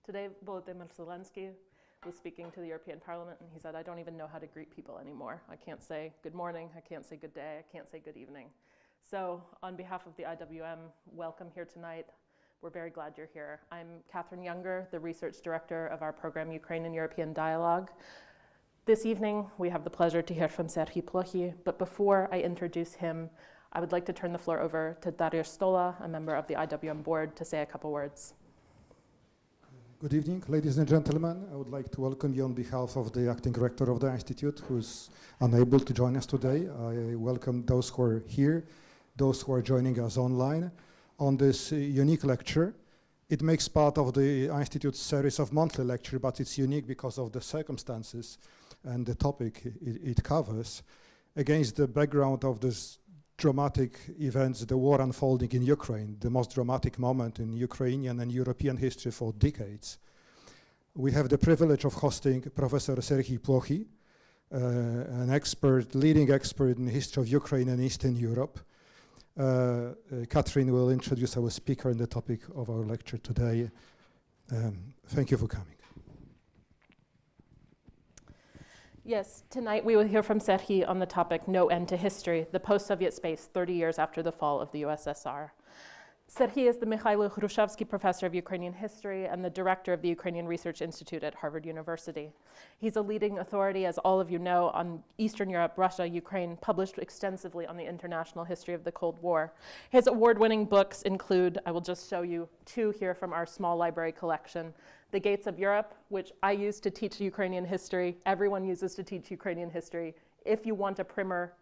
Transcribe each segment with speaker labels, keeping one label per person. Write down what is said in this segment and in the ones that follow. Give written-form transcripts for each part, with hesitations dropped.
Speaker 1: Today, Volodymyr Zelensky was speaking to the European Parliament, and he said, I don't even know how to greet people anymore. I can't say good morning, I can't say good day, I can't say good evening. So on behalf of the IWM, welcome here tonight. We're very glad you're here. I'm Catherine Younger, the research director of our program, Ukraine and European Dialogue. This evening, we have the pleasure to hear from Serhii Plokhii, but before I introduce him, I would like to turn the floor over to Dariusz Stola, a member of the IWM board, to say a couple words.
Speaker 2: Good evening, ladies and gentlemen. I would like to welcome you on behalf of the acting director of the Institute, who's unable to join us today. I welcome those who are here, those who are joining us online on this unique lecture. It makes part of the Institute's series of monthly lectures, but it's unique because of the circumstances and the topic it covers. Against the background of this dramatic events, the war unfolding in Ukraine, the most dramatic moment in Ukrainian and European history for decades. We have the privilege of hosting Professor Serhii Plokhii, an expert, leading expert in the history of Ukraine and Eastern Europe. Catherine will introduce our speaker and the topic of our lecture today. Thank you for coming.
Speaker 1: Yes, tonight we will hear from Serhii on the topic No End to History, the post-Soviet space 30 years after the fall of the USSR. Serhii is the Mikhailo Hrushevsky Professor of Ukrainian History and the director of the Ukrainian Research Institute at Harvard University. He's a leading authority, as all of you know, on Eastern Europe, Russia, Ukraine, published extensively on the international history of the Cold War. His award-winning books include, I will just show you two here from our small library collection, The Gates of Europe, which I use to teach Ukrainian history. Everyone uses to teach Ukrainian history. If you want a primer,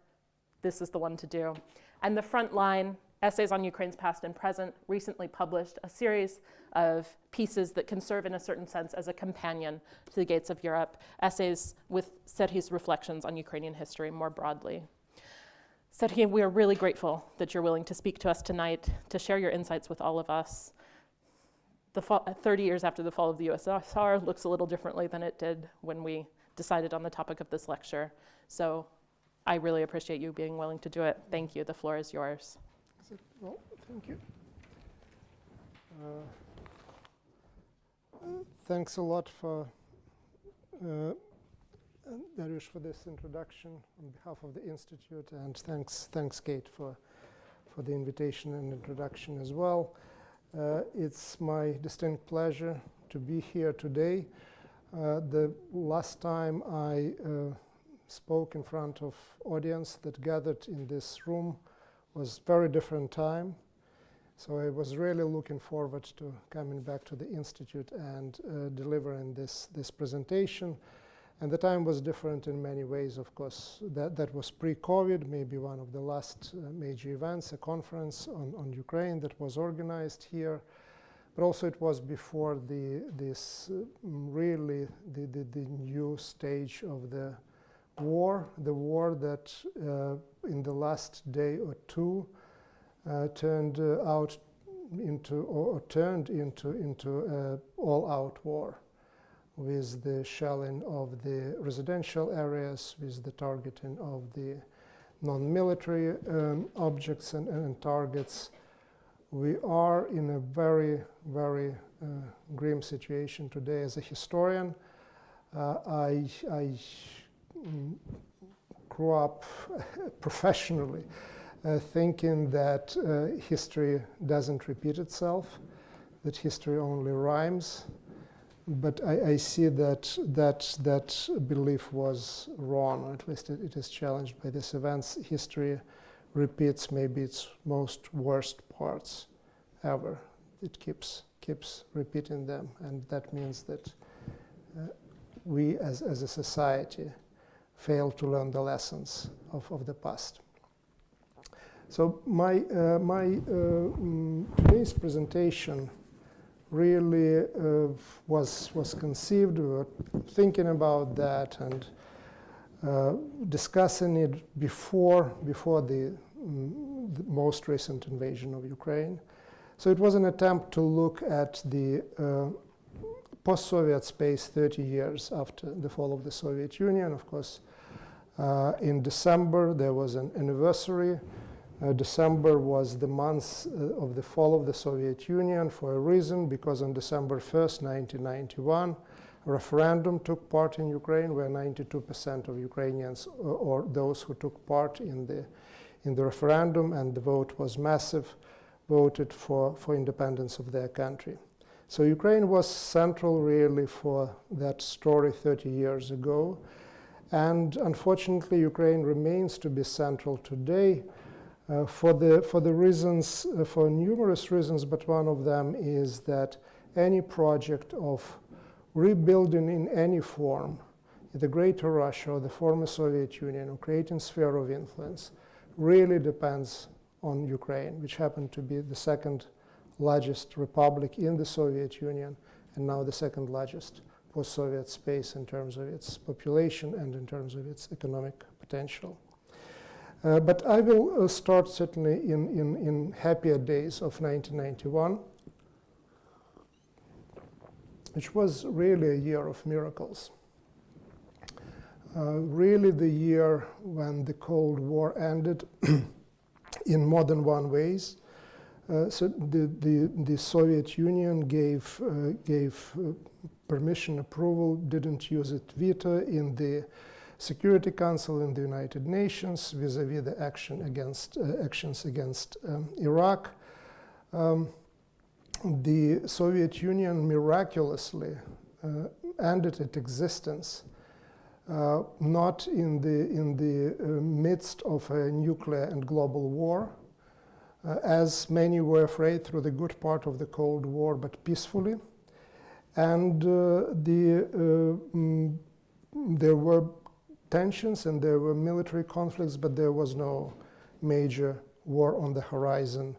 Speaker 1: this is the one to do. And The Front Line, Essays on Ukraine's Past and Present, recently published a series of pieces that can serve in a certain sense as a companion to The Gates of Europe, essays with Serhii's reflections on Ukrainian history more broadly. Serhii, we are really grateful that you're willing to speak to us tonight, to share your insights with all of us. 30 years after the fall of the USSR looks a little differently than it did when we decided on the topic of this lecture. So I really appreciate you being willing to do it. Thank you. The floor is yours.
Speaker 3: Well, thank you. Thanks a lot for Dariusz for this introduction on behalf of the Institute, and thanks Kate for the invitation and introduction as well. It's my distinct pleasure to be here today. The last time I spoke in front of audience that gathered in this room was very different time. So I was really looking forward to coming back to the Institute and delivering this presentation. And the time was different in many ways, of course. That was pre-COVID, maybe one of the last major events, a conference on Ukraine that was organized here. But also it was before the new stage of the war that in the last day or two turned into all-out war, with the shelling of the residential areas, with the targeting of the non-military objects and targets. We are in a very, very grim situation today. As a historian, I grew up professionally thinking that history doesn't repeat itself, that history only rhymes. But I see that belief was wrong, or at least it is challenged by these events. History repeats maybe its most worst parts ever. It keeps repeating them, and that means that we as a society fail to learn the lessons of the past. So my today's presentation really was conceived. We were thinking about that and discussing it before the most recent invasion of Ukraine. So it was an attempt to look at the post-Soviet space 30 years after the fall of the Soviet Union. Of course, in December there was an anniversary December was the month of the fall of the Soviet Union for a reason, because on December 1st, 1991, a referendum took part in Ukraine where 92% of Ukrainians, or those who took part in the referendum, and the vote was massive, voted for independence of their country. So Ukraine was central really for that story 30 years ago. And unfortunately, Ukraine remains to be central today for numerous reasons, but one of them is that any project of rebuilding in any form the Greater Russia or the former Soviet Union, or creating sphere of influence, really depends on Ukraine, which happened to be the second largest republic in the Soviet Union, and now the second largest post-Soviet space in terms of its population and in terms of its economic potential. But I will start certainly in happier days of 1991, which was really a year of miracles. Really the year when the Cold War ended in more than one ways. So the Soviet Union gave permission, approval, didn't use it veto in the Security Council in the United Nations vis-a-vis the actions against Iraq. The Soviet Union miraculously ended its existence, not in the midst of a nuclear and global war, as many were afraid through the good part of the Cold War, but peacefully. And there were tensions and there were military conflicts, but there was no major war on the horizon,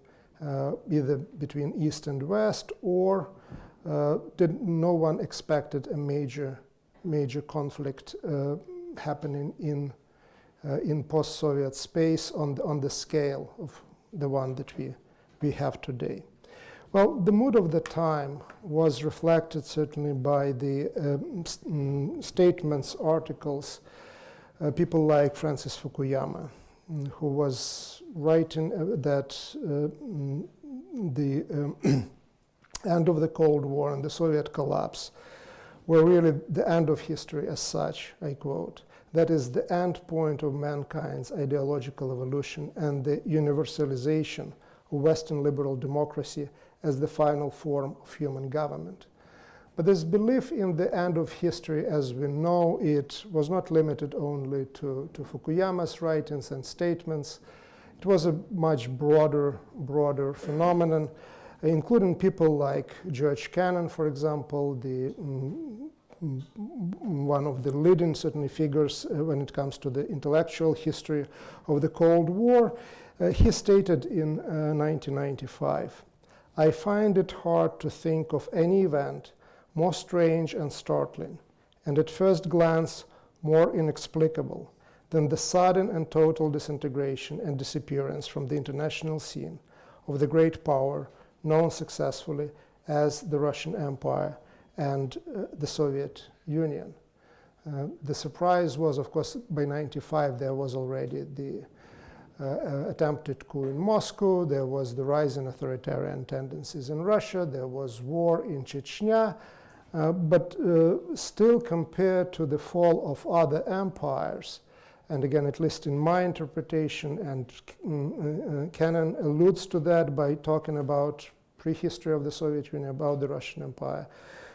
Speaker 3: either between East and West, or no one expected a major conflict happening in post-Soviet space on the scale of the one that we have today. Well, the mood of the time was reflected certainly by the statements, articles, people like Francis Fukuyama, who was writing that the end of the Cold War and the Soviet collapse were really the end of history as such, I quote. That is the end point of mankind's ideological evolution and the universalization of Western liberal democracy as the final form of human government. But this belief in the end of history as we know it was not limited only to Fukuyama's writings and statements. It was a much broader phenomenon, including people like George Kennan, for example, one of the leading certainly figures when it comes to the intellectual history of the Cold War. He stated in 1995, "I find it hard to think of any event more strange and startling, and at first glance more inexplicable than the sudden and total disintegration and disappearance from the international scene of the great power known successfully as the Russian Empire and the Soviet Union." The surprise was, of course, by 1995 there was already the attempted coup in Moscow, there was the rise in authoritarian tendencies in Russia, there was war in Chechnya, but still compared to the fall of other empires, and again, at least in my interpretation, and Kennan alludes to that by talking about prehistory of the Soviet Union, about the Russian Empire.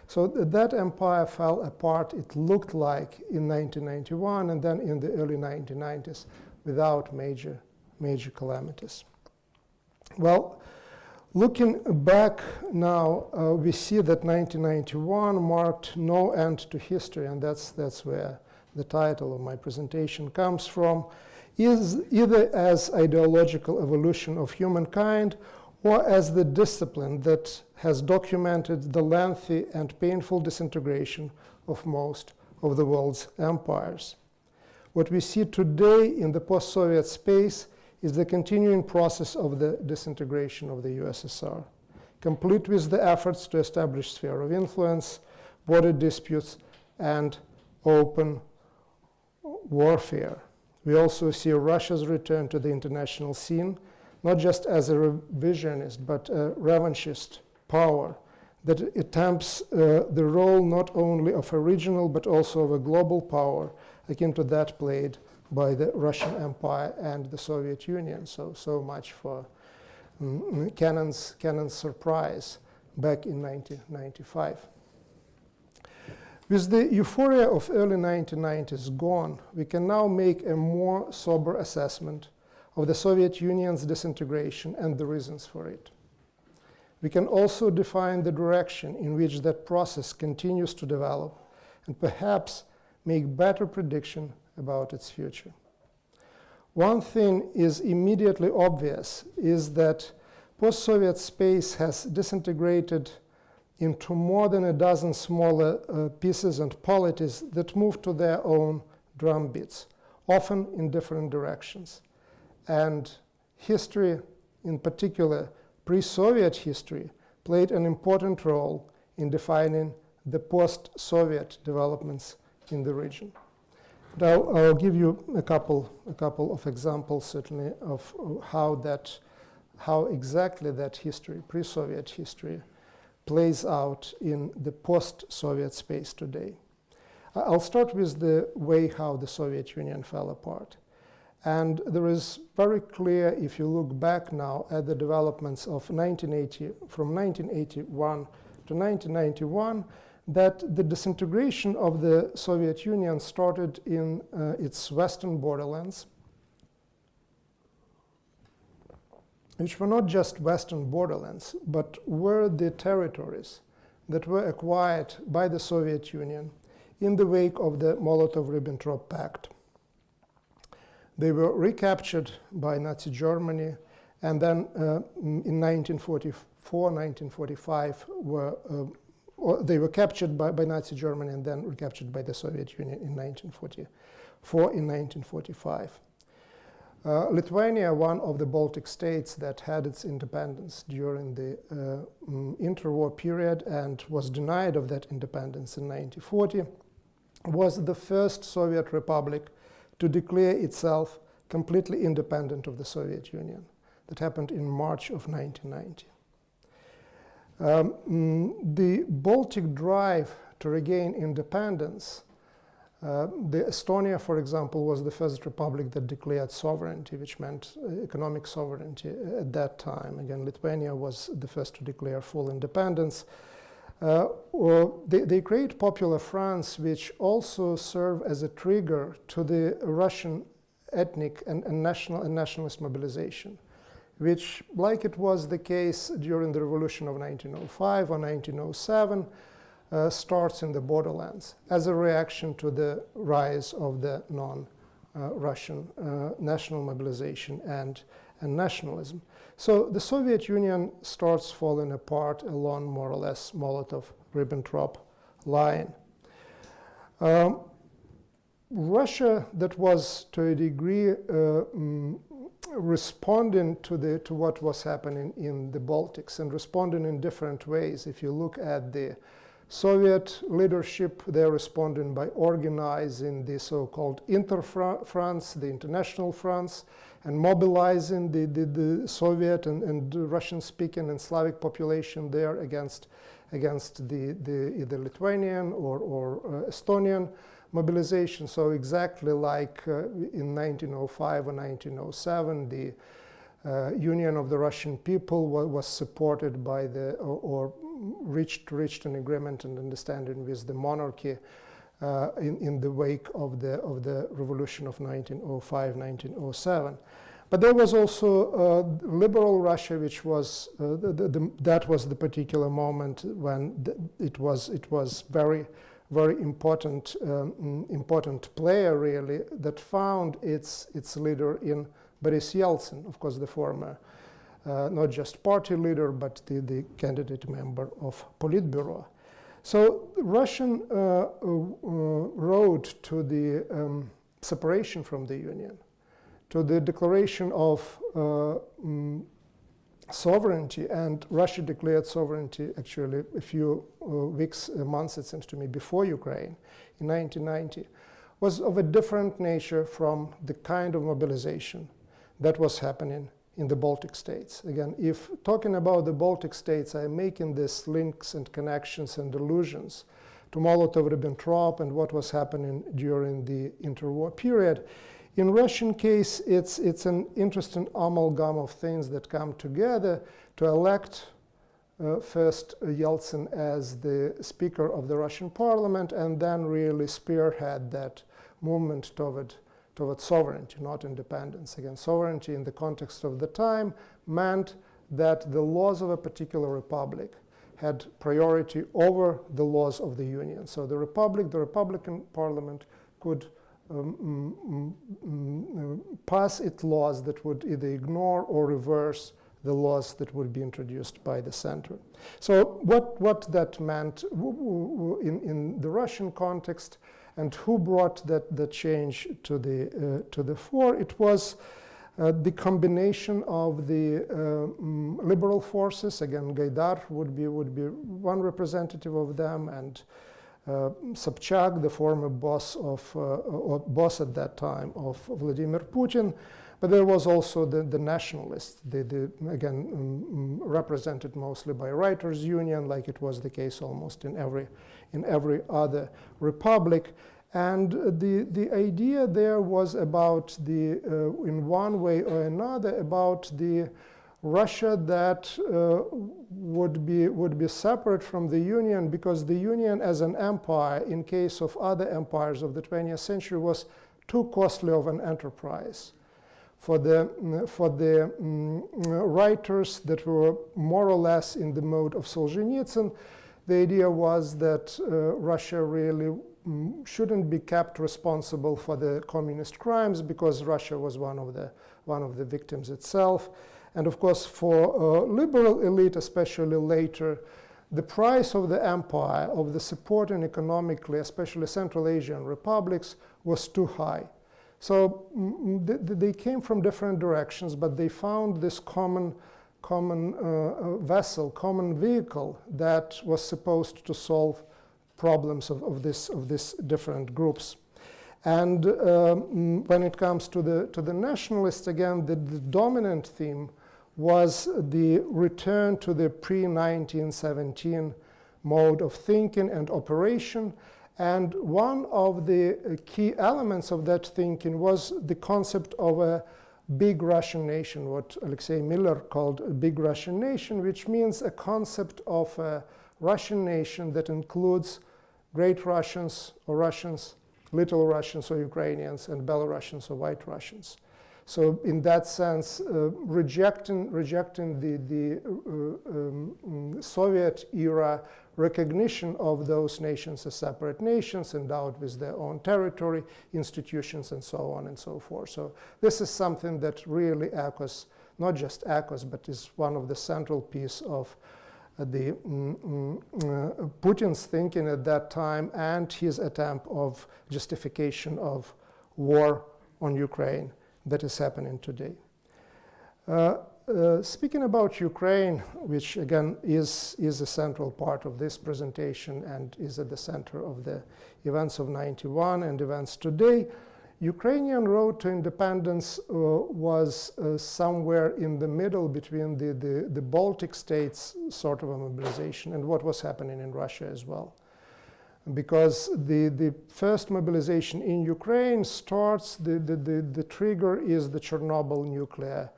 Speaker 3: So that empire fell apart, it looked like, in 1991 and then in the early 1990s without major calamities. Well, looking back now, we see that 1991 marked no end to history, and that's where the title of my presentation comes from, is either as ideological evolution of humankind or as the discipline that has documented the lengthy and painful disintegration of most of the world's empires. What we see today in the post-Soviet space is the continuing process of the disintegration of the USSR, complete with the efforts to establish sphere of influence, border disputes, and open warfare. We also see Russia's return to the international scene not just as a revisionist, but a revanchist power that attempts the role not only of a regional but also of a global power, akin to that played by the Russian Empire and the Soviet Union. So much for Kennan's surprise back in 1995. With the euphoria of early 1990s gone, we can now make a more sober assessment of the Soviet Union's disintegration and the reasons for it. We can also define the direction in which that process continues to develop and perhaps make better prediction about its future. One thing is immediately obvious is that post-Soviet space has disintegrated into more than a dozen smaller pieces and polities that move to their own drumbeats, often in different directions. And history, in particular, pre-Soviet history, played an important role in defining the post-Soviet developments in the region. Now, I'll give you a couple of examples, certainly, of how exactly that history, pre-Soviet history, plays out in the post-Soviet space today. I'll start with the way how the Soviet Union fell apart. And there is very clear, if you look back now at the developments of from 1981 to 1991, that the disintegration of the Soviet Union started in its western borderlands, which were not just western borderlands, but were the territories that were acquired by the Soviet Union in the wake of the Molotov-Ribbentrop Pact. They were recaptured by Nazi Germany, and then in 1944, 1945, they were captured by Nazi Germany and then recaptured by the Soviet Union in 1944, in 1945. Lithuania, one of the Baltic states that had its independence during the interwar period and was denied of that independence in 1940, was the first Soviet republic to declare itself completely independent of the Soviet Union. That happened in March of 1990. The Baltic drive to regain independence, the Estonia, for example, was the first republic that declared sovereignty, which meant economic sovereignty at that time. Again, Lithuania was the first to declare full independence. They create Popular France, which also served as a trigger to the Russian ethnic and nationalist mobilization, which, like it was the case during the revolution of 1905 or 1907, starts in the borderlands as a reaction to the rise of the non-Russian national mobilization and nationalism. So the Soviet Union starts falling apart along more or less Molotov-Ribbentrop line. Russia, that was to a degree responding to what was happening in the Baltics and responding in different ways. If you look at the Soviet leadership, they're responding by organizing the so-called Interfronts, the international fronts, and mobilizing the Soviet and Russian-speaking and Slavic population there against the either Lithuanian or Estonian mobilization. So exactly like in 1905 or 1907, the Union of the Russian People was supported by or reached an agreement and understanding with the monarchy in the wake of the revolution of 1905, 1907. But there was also liberal Russia, which was that was the particular moment when it was very important important player really that found its leader in Boris Yeltsin, of course, the former not just party leader but the candidate member of Politburo. So Russian road to the separation from the Union, to the declaration of sovereignty, and Russia declared sovereignty actually a few weeks, months, it seems to me, before Ukraine in 1990, was of a different nature from the kind of mobilization that was happening in the Baltic states. Again, if talking about the Baltic states, I'm making these links and connections and allusions to Molotov-Ribbentrop and what was happening during the interwar period. In Russian case, it's an interesting amalgam of things that come together to elect first Yeltsin as the Speaker of the Russian Parliament, and then really spearhead that movement toward sovereignty, not independence. Again, sovereignty in the context of the time meant that the laws of a particular republic had priority over the laws of the Union. So the Republican Parliament could pass its laws that would either ignore or reverse the laws that would be introduced by the center. So what that meant in the Russian context, and who brought the change to the fore? It was the combination of the liberal forces. Again, Gaidar would be one representative of them, and Sobchak, the former boss at that time of Vladimir Putin. But there was also the nationalists, again represented mostly by writers' union, like it was the case almost in every other republic. And the idea there was about in one way or another, about the Russia that would be separate from the Union, because the Union as an empire, in case of other empires of the 20th century, was too costly of an enterprise. For the writers that were more or less in the mode of Solzhenitsyn, the idea was that Russia really shouldn't be kept responsible for the communist crimes, because Russia was one of the victims itself. And of course, for liberal elite, especially later, the price of the empire, of the supporting economically, especially Central Asian republics, was too high. So they came from different directions, but they found this common vessel, common vehicle that was supposed to solve problems of these different groups. And when it comes to the nationalists, again, the dominant theme was the return to the pre-1917 mode of thinking and operation. And one of the key elements of that thinking was the concept of a big Russian nation, what Alexei Miller called a big Russian nation, which means a concept of a Russian nation that includes Great Russians or Russians, Little Russians or Ukrainians, and Belarusians or White Russians. So in that sense, rejecting the Soviet era recognition of those nations as separate nations, endowed with their own territory, institutions, and so on and so forth. So this is something that really echoes, not just echoes, but is one of the central piece of the Putin's thinking at that time, and his attempt of justification of war on Ukraine that is happening today. Speaking about Ukraine, which again is a central part of this presentation and is at the center of the events of '91 and events today, Ukrainian road to independence was somewhere in the middle between the Baltic states sort of a mobilization and what was happening in Russia as well. Because the first mobilization in Ukraine starts, the trigger is the Chernobyl nuclear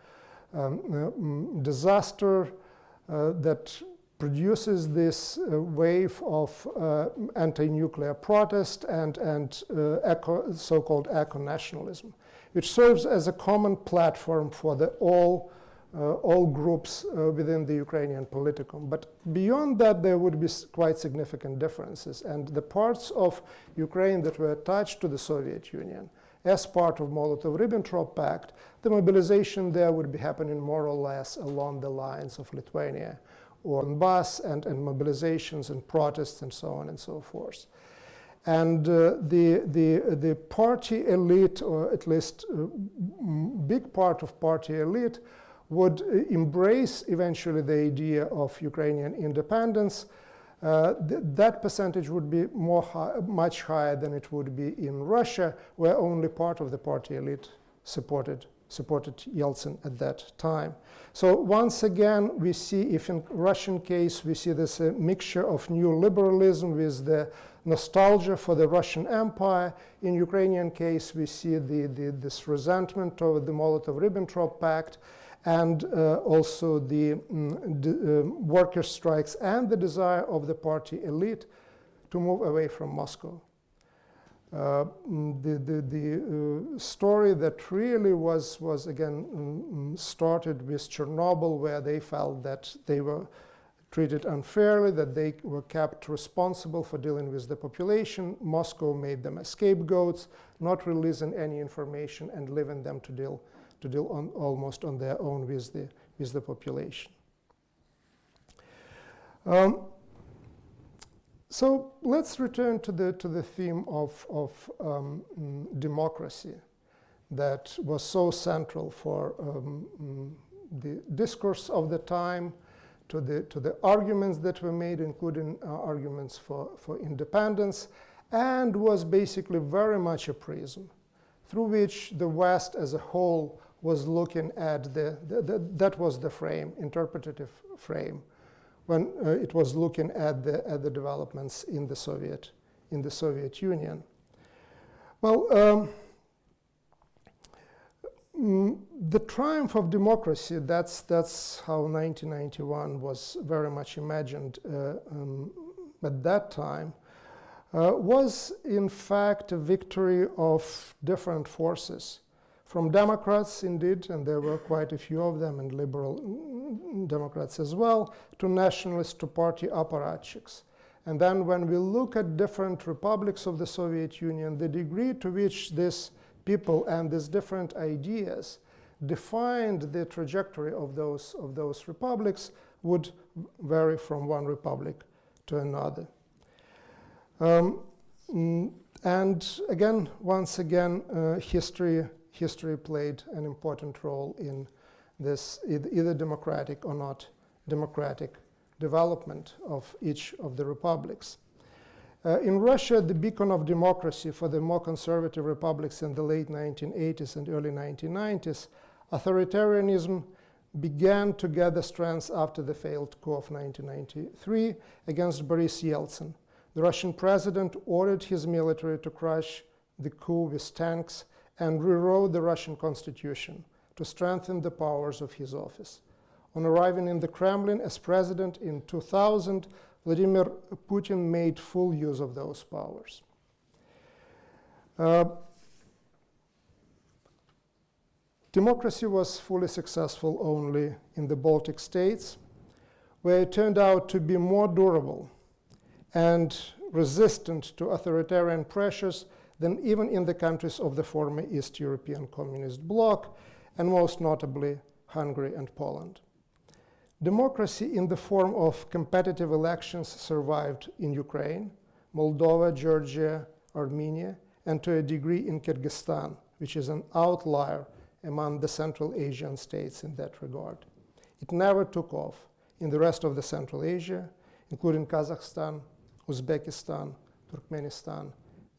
Speaker 3: disaster that produces this wave of anti-nuclear protest and so-called eco-nationalism, which serves as a common platform for all groups within the Ukrainian politicum. But beyond that, there would be quite significant differences. And the parts of Ukraine that were attached to the Soviet Union as part of Molotov-Ribbentrop Pact, the mobilization there would be happening more or less along the lines of Lithuania or Donbass, and mobilizations and protests and so on and so forth. And the party elite, or at least big part of party elite, would embrace eventually the idea of Ukrainian independence. That percentage would be much higher than it would be in Russia, where only part of the party elite supported supported Yeltsin at that time. So once again, we see, if in Russian case, we see this mixture of new liberalism with the nostalgia for the Russian Empire. In Ukrainian case, we see this resentment over the Molotov-Ribbentrop Pact, and also the worker strikes and the desire of the party elite to move away from Moscow. The story that really was again started with Chernobyl, where they felt that they were treated unfairly, that they were kept responsible for dealing with the population. Moscow made them as scapegoats, not releasing any information and leaving them to deal almost on their own with the population. So let's return to the theme of democracy that was so central for the discourse of the time, to the arguments that were made, including arguments for independence, and was basically very much a prism through which the West as a whole was looking at that was the frame, interpretative frame, when it was looking at the developments in the Soviet Union. Well, the triumph of democracy, that's how 1991 was very much imagined at that time, was in fact a victory of different forces. From Democrats, indeed, and there were quite a few of them, and liberal Democrats as well, to nationalists, to party apparatchiks. And then when we look at different republics of the Soviet Union, the degree to which these people and these different ideas defined the trajectory of those republics would vary from one republic to another. And again, once again, history played an important role in this either democratic or not democratic development of each of the republics. In Russia, the beacon of democracy for the more conservative republics in the late 1980s and early 1990s, authoritarianism began to gather strength after the failed coup of 1993 against Boris Yeltsin. The Russian president ordered his military to crush the coup with tanks and rewrote the Russian constitution to strengthen the powers of his office. On arriving in the Kremlin as president in 2000, Vladimir Putin made full use of those powers. Democracy was fully successful only in the Baltic states, where it turned out to be more durable and resistant to authoritarian pressures than even in the countries of the former East European communist bloc, and most notably Hungary and Poland. Democracy in the form of competitive elections survived in Ukraine, Moldova, Georgia, Armenia, and to a degree in Kyrgyzstan, which is an outlier among the Central Asian states in that regard. It never took off in the rest of the Central Asia, including Kazakhstan, Uzbekistan, Turkmenistan,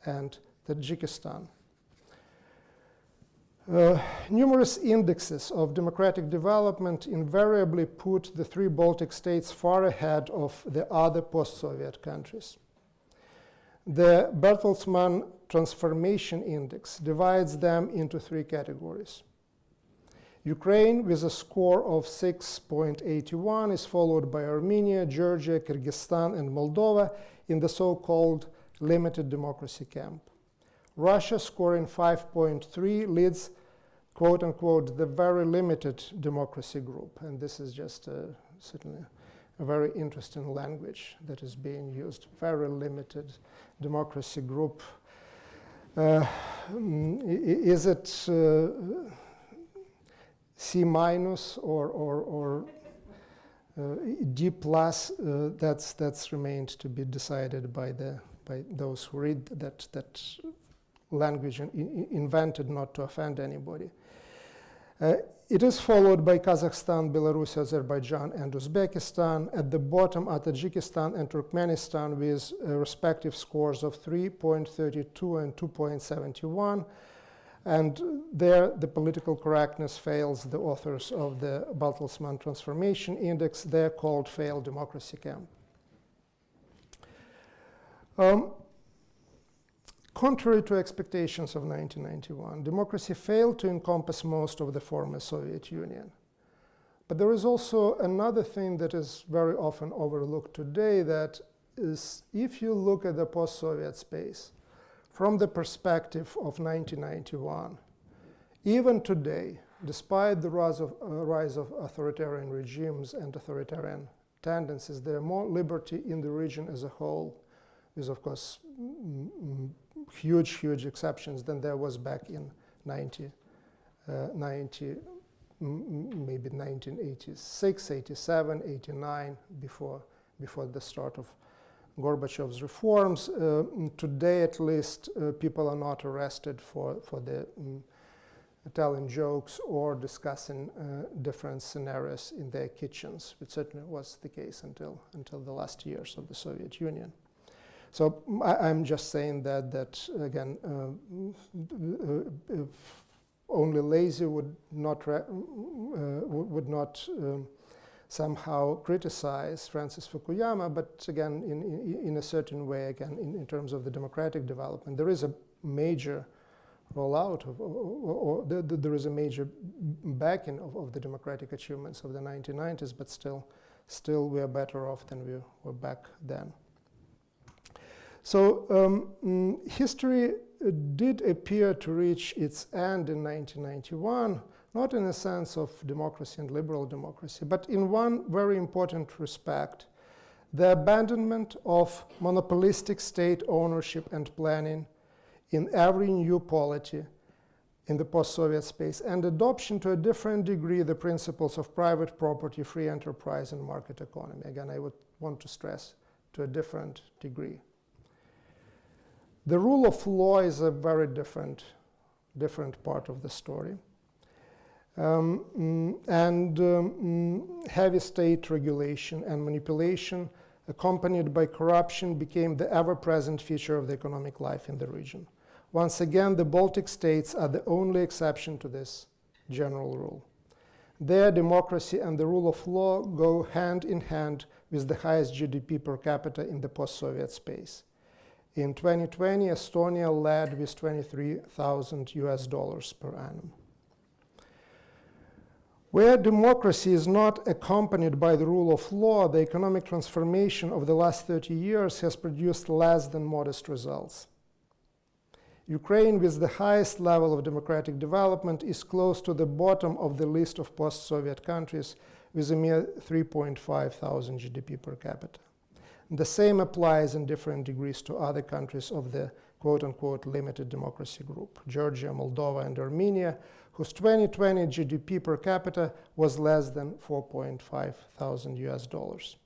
Speaker 3: and Tajikistan. Numerous indexes of democratic development invariably put the three Baltic states far ahead of the other post-Soviet countries. The Bertelsmann Transformation Index divides them into three categories. Ukraine, with a score of 6.81, is followed by Armenia, Georgia, Kyrgyzstan, and Moldova in the so-called limited democracy camp. Russia, scoring 5.3, leads, quote unquote, the very limited democracy group. And this is just certainly a very interesting language that is being used. Very limited democracy group. Is it C minus or D plus? That's remained to be decided by those who read that language invented not to offend anybody. It is followed by Kazakhstan, Belarus, Azerbaijan, and Uzbekistan. At the bottom are Tajikistan and Turkmenistan with respective scores of 3.32 and 2.71. And there, the political correctness fails the authors of the Bertelsmann Transformation Index. They're called failed democracy camp. Contrary to expectations of 1991, democracy failed to encompass most of the former Soviet Union. But there is also another thing that is very often overlooked today, that is, if you look at the post-Soviet space from the perspective of 1991, even today, despite the rise of authoritarian regimes and authoritarian tendencies, there are more liberty in the region as a whole, with, of course, huge exceptions than there was back in maybe 1986, 87, 89, before the start of Gorbachev's reforms. Today, at least, people are not arrested for the telling jokes or discussing different scenarios in their kitchens, which certainly was the case until the last years of the Soviet Union. So I'm just saying that again, only lazy would not somehow criticize Francis Fukuyama, but again, in a certain way, again, in terms of the democratic development, there is a major rollout or there is a major backing of the democratic achievements of the 1990s, but still we are better off than we were back then. So history did appear to reach its end in 1991, not in a sense of democracy and liberal democracy, but in one very important respect, the abandonment of monopolistic state ownership and planning in every new polity in the post-Soviet space, and adoption to a different degree the principles of private property, free enterprise, and market economy. Again, I would want to stress to a different degree. The rule of law is a very different part of the story. Heavy state regulation and manipulation accompanied by corruption became the ever-present feature of the economic life in the region. Once again, the Baltic states are the only exception to this general rule. Their democracy and the rule of law go hand in hand with the highest GDP per capita in the post-Soviet space. In 2020, Estonia led with $23,000 per annum. Where democracy is not accompanied by the rule of law, the economic transformation of the last 30 years has produced less than modest results. Ukraine, with the highest level of democratic development, is close to the bottom of the list of post-Soviet countries with a mere 3,500 GDP per capita. The same applies in different degrees to other countries of the quote-unquote limited democracy group, Georgia, Moldova, and Armenia, whose 2020 GDP per capita was less than $4,500.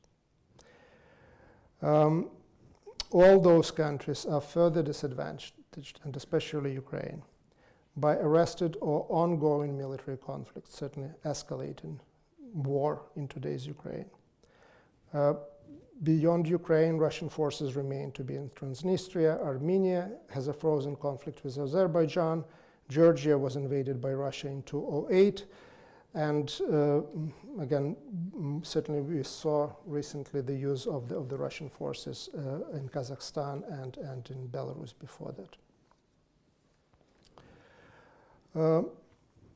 Speaker 3: All those countries are further disadvantaged, and especially Ukraine, by arrested or ongoing military conflicts, certainly escalating war in today's Ukraine. Beyond Ukraine, Russian forces remain to be in Transnistria. Armenia has a frozen conflict with Azerbaijan. Georgia was invaded by Russia in 2008. And again, certainly we saw recently the use of the Russian forces in Kazakhstan and in Belarus before that.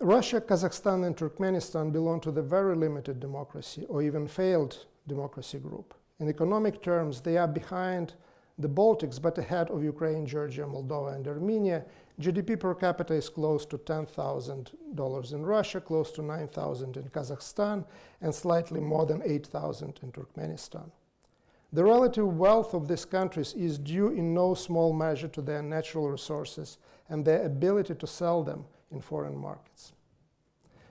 Speaker 3: Russia, Kazakhstan, and Turkmenistan belong to the very limited democracy or even failed democracy group. In economic terms, they are behind the Baltics, but ahead of Ukraine, Georgia, Moldova, and Armenia. GDP per capita is close to $10,000 in Russia, close to $9,000 in Kazakhstan, and slightly more than $8,000 in Turkmenistan. The relative wealth of these countries is due in no small measure to their natural resources and their ability to sell them in foreign markets.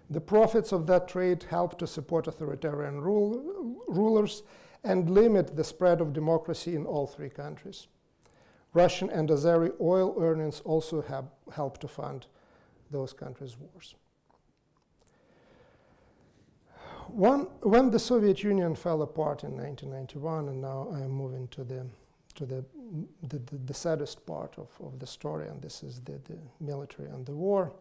Speaker 3: The profits of that trade help to support authoritarian rulers and limit the spread of democracy in all three countries. Russian and Azeri oil earnings also have helped to fund those countries' wars. When the Soviet Union fell apart in 1991, and now I am moving to the saddest part of the story, and this is the military and the war.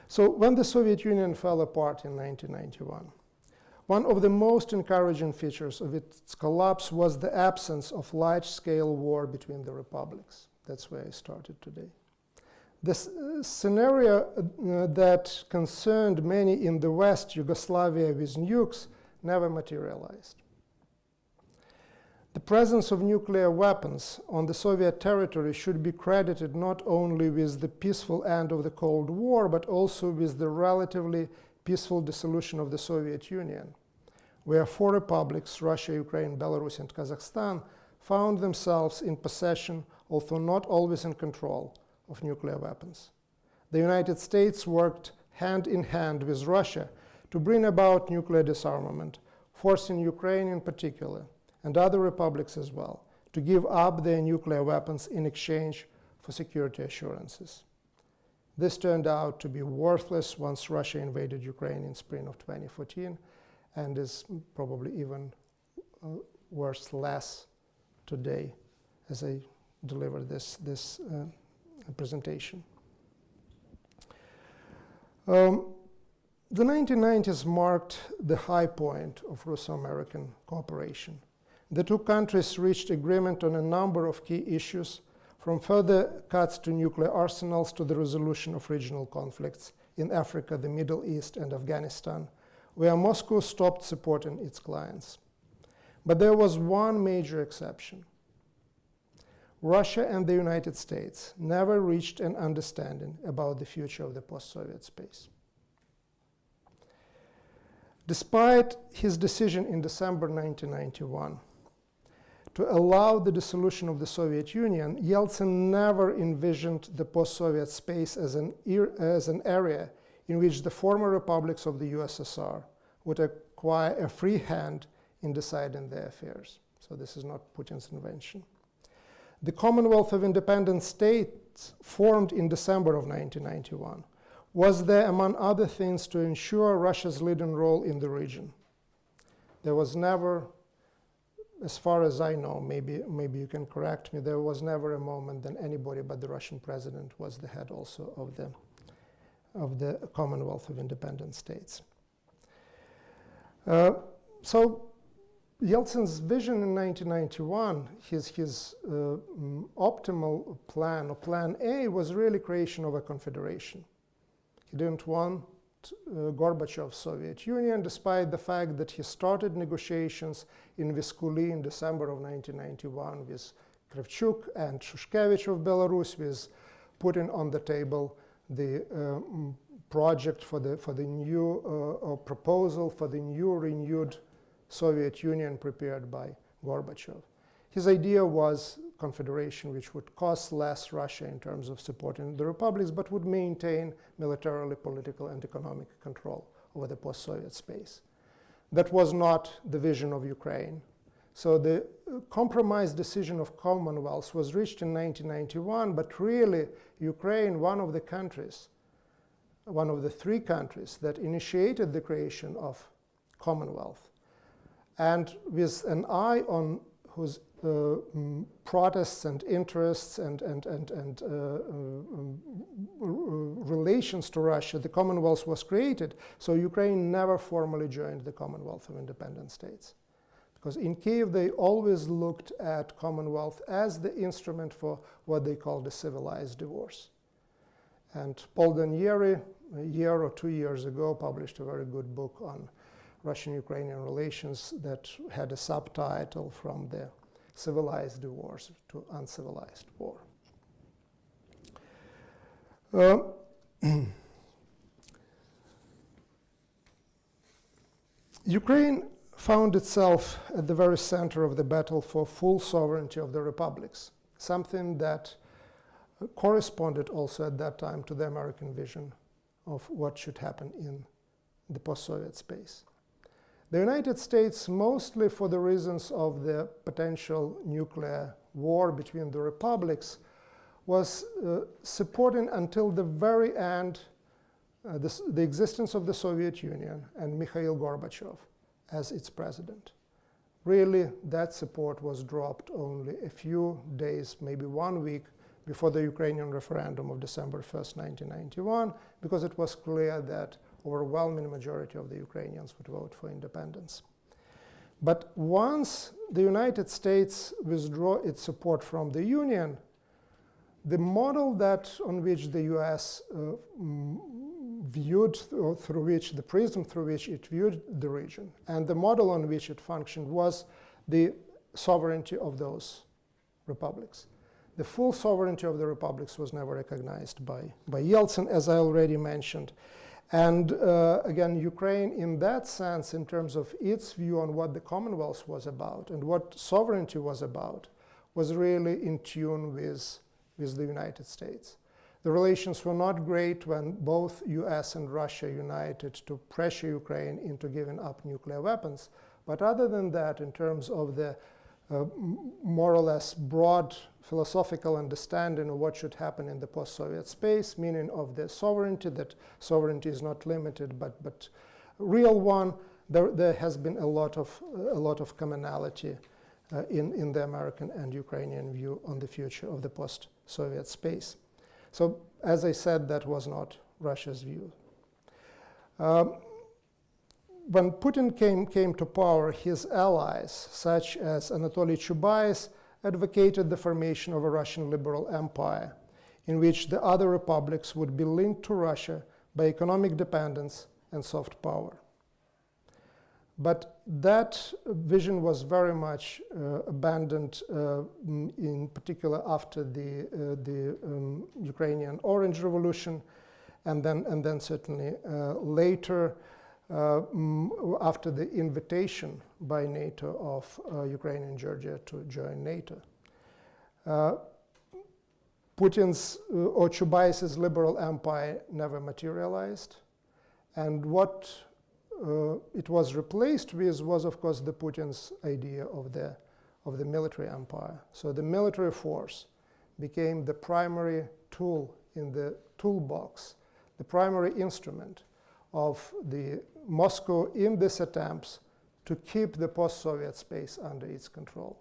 Speaker 3: So when the Soviet Union fell apart in 1991, one of the most encouraging features of its collapse was the absence of large-scale war between the republics. That's where I started today. This scenario that concerned many in the West, Yugoslavia with nukes, never materialized. The presence of nuclear weapons on the Soviet territory should be credited not only with the peaceful end of the Cold War, but also with the relatively peaceful dissolution of the Soviet Union, where 4 republics, Russia, Ukraine, Belarus, and Kazakhstan, found themselves in possession, although not always in control, of nuclear weapons. The United States worked hand in hand with Russia to bring about nuclear disarmament, forcing Ukraine in particular, and other republics as well, to give up their nuclear weapons in exchange for security assurances. This turned out to be worthless once Russia invaded Ukraine in spring of 2014, and is probably even worthless today as I deliver this presentation. The 1990s marked the high point of Russo-American cooperation. The two countries reached agreement on a number of key issues, from further cuts to nuclear arsenals to the resolution of regional conflicts in Africa, the Middle East, and Afghanistan, where Moscow stopped supporting its clients. But there was one major exception. Russia and the United States never reached an understanding about the future of the post-Soviet space. Despite his decision in December 1991 to allow the dissolution of the Soviet Union, Yeltsin never envisioned the post-Soviet space as an area in which the former republics of the USSR would acquire a free hand in deciding their affairs. So this is not Putin's invention. The Commonwealth of Independent States, formed in December of 1991, was there, among other things, to ensure Russia's leading role in the region. There was never, as far as I know, maybe you can correct me, there was never a moment that anybody but the Russian president was the head also of the Commonwealth of Independent States. So Yeltsin's vision in 1991, his optimal plan, or plan A, was really creation of a confederation. He didn't want Gorbachev's Soviet Union, despite the fact that he started negotiations in Vyskuly in December of 1991 with Kravchuk and Shushkevich of Belarus, with putting on the table the project for the new proposal for the new renewed Soviet Union prepared by Gorbachev. His idea was confederation which would cost less Russia in terms of supporting the republics, but would maintain militarily, political, and economic control over the post-Soviet space. That was not the vision of Ukraine. So the compromise decision of Commonwealth was reached in 1991, but really Ukraine, one of the countries, one of the 3 countries that initiated the creation of Commonwealth, and with an eye on whose protests and interests and relations to Russia, the Commonwealth was created. So Ukraine never formally joined the Commonwealth of Independent States. Because in Kiev, they always looked at Commonwealth as the instrument for what they called a civilized divorce. And Paul Danieri, a year or 2 years ago, published a very good book on Russian-Ukrainian relations that had a subtitle from the civilized divorce to uncivilized war. Ukraine found itself at the very center of the battle for full sovereignty of the republics, something that corresponded also at that time to the American vision of what should happen in the post-Soviet space. The United States, mostly for the reasons of the potential nuclear war between the republics, was supporting until the very end the existence of the Soviet Union and Mikhail Gorbachev as its president. really that support was dropped only a few days, maybe 1 week, before the Ukrainian referendum of December 1st, 1991, because it was clear that overwhelming majority of the Ukrainians would vote for independence. But once the United States withdrew its support from the Union, the model on which the US viewed, or through which, the prism through which it viewed the region, and the model on which it functioned was the sovereignty of those republics. The full sovereignty of the republics was never recognized by Yeltsin, as I already mentioned. And again, Ukraine, in that sense, in terms of its view on what the Commonwealth was about and what sovereignty was about, was really in tune with the United States. The relations were not great when both US and Russia united to pressure Ukraine into giving up nuclear weapons. But other than that, in terms of the more or less broad philosophical understanding of what should happen in the post-Soviet space, meaning of the sovereignty, that sovereignty is not limited but real one, there has been a lot of commonality in the American and Ukrainian view on the future of the post-Soviet space. So, as I said, that was not Russia's view. When Putin came to power, his allies, such as Anatoly Chubais, advocated the formation of a Russian liberal empire, in which the other republics would be linked to Russia by economic dependence and soft power. But that vision was very much abandoned, in particular after the Ukrainian Orange Revolution, and then certainly later, after the invitation by NATO of Ukraine and Georgia to join NATO. Putin's or Chubais' liberal empire never materialized, and what it was replaced with was, of course, the Putin's idea of the military empire. So the military force became the primary tool in the toolbox, the primary instrument of the Moscow in these attempts to keep the post-Soviet space under its control.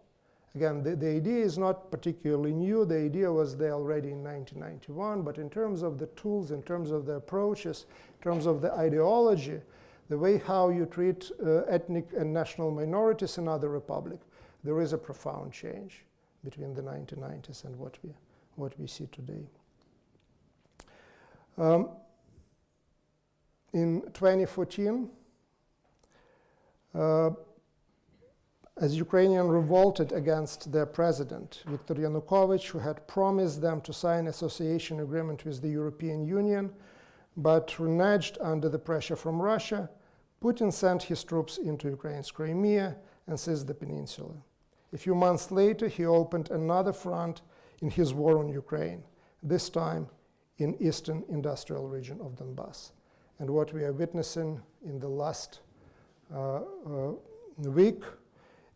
Speaker 3: Again, the idea is not particularly new. The idea was there already in 1991, but in terms of the tools, in terms of the approaches, in terms of the ideology, the way how you treat ethnic and national minorities in other republic, there is a profound change between the 1990s and what we see today. In 2014, as Ukrainians revolted against their president, Viktor Yanukovych, who had promised them to sign association agreement with the European Union, but reneged under the pressure from Russia, Putin sent his troops into Ukraine's Crimea and seized the peninsula. A few months later, he opened another front in his war on Ukraine, this time in eastern industrial region of Donbass. And what we are witnessing in the last week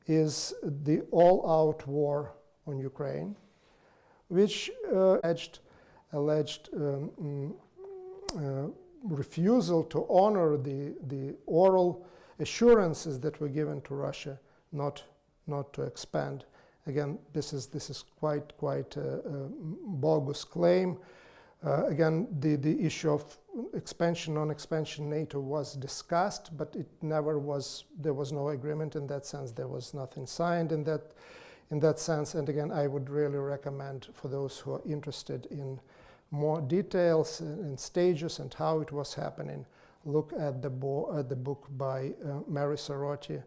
Speaker 3: is the all-out war on Ukraine, which alleged refusal to honor the oral assurances that were given to Russia not to expand. Again, this is quite a bogus claim. Again, the issue of expansion, non-expansion NATO was discussed, but it never was. There was no agreement in that sense. There was nothing signed in that sense. And again, I would really recommend for those who are interested in more details and stages and how it was happening, look at the book by Mary Sorotti.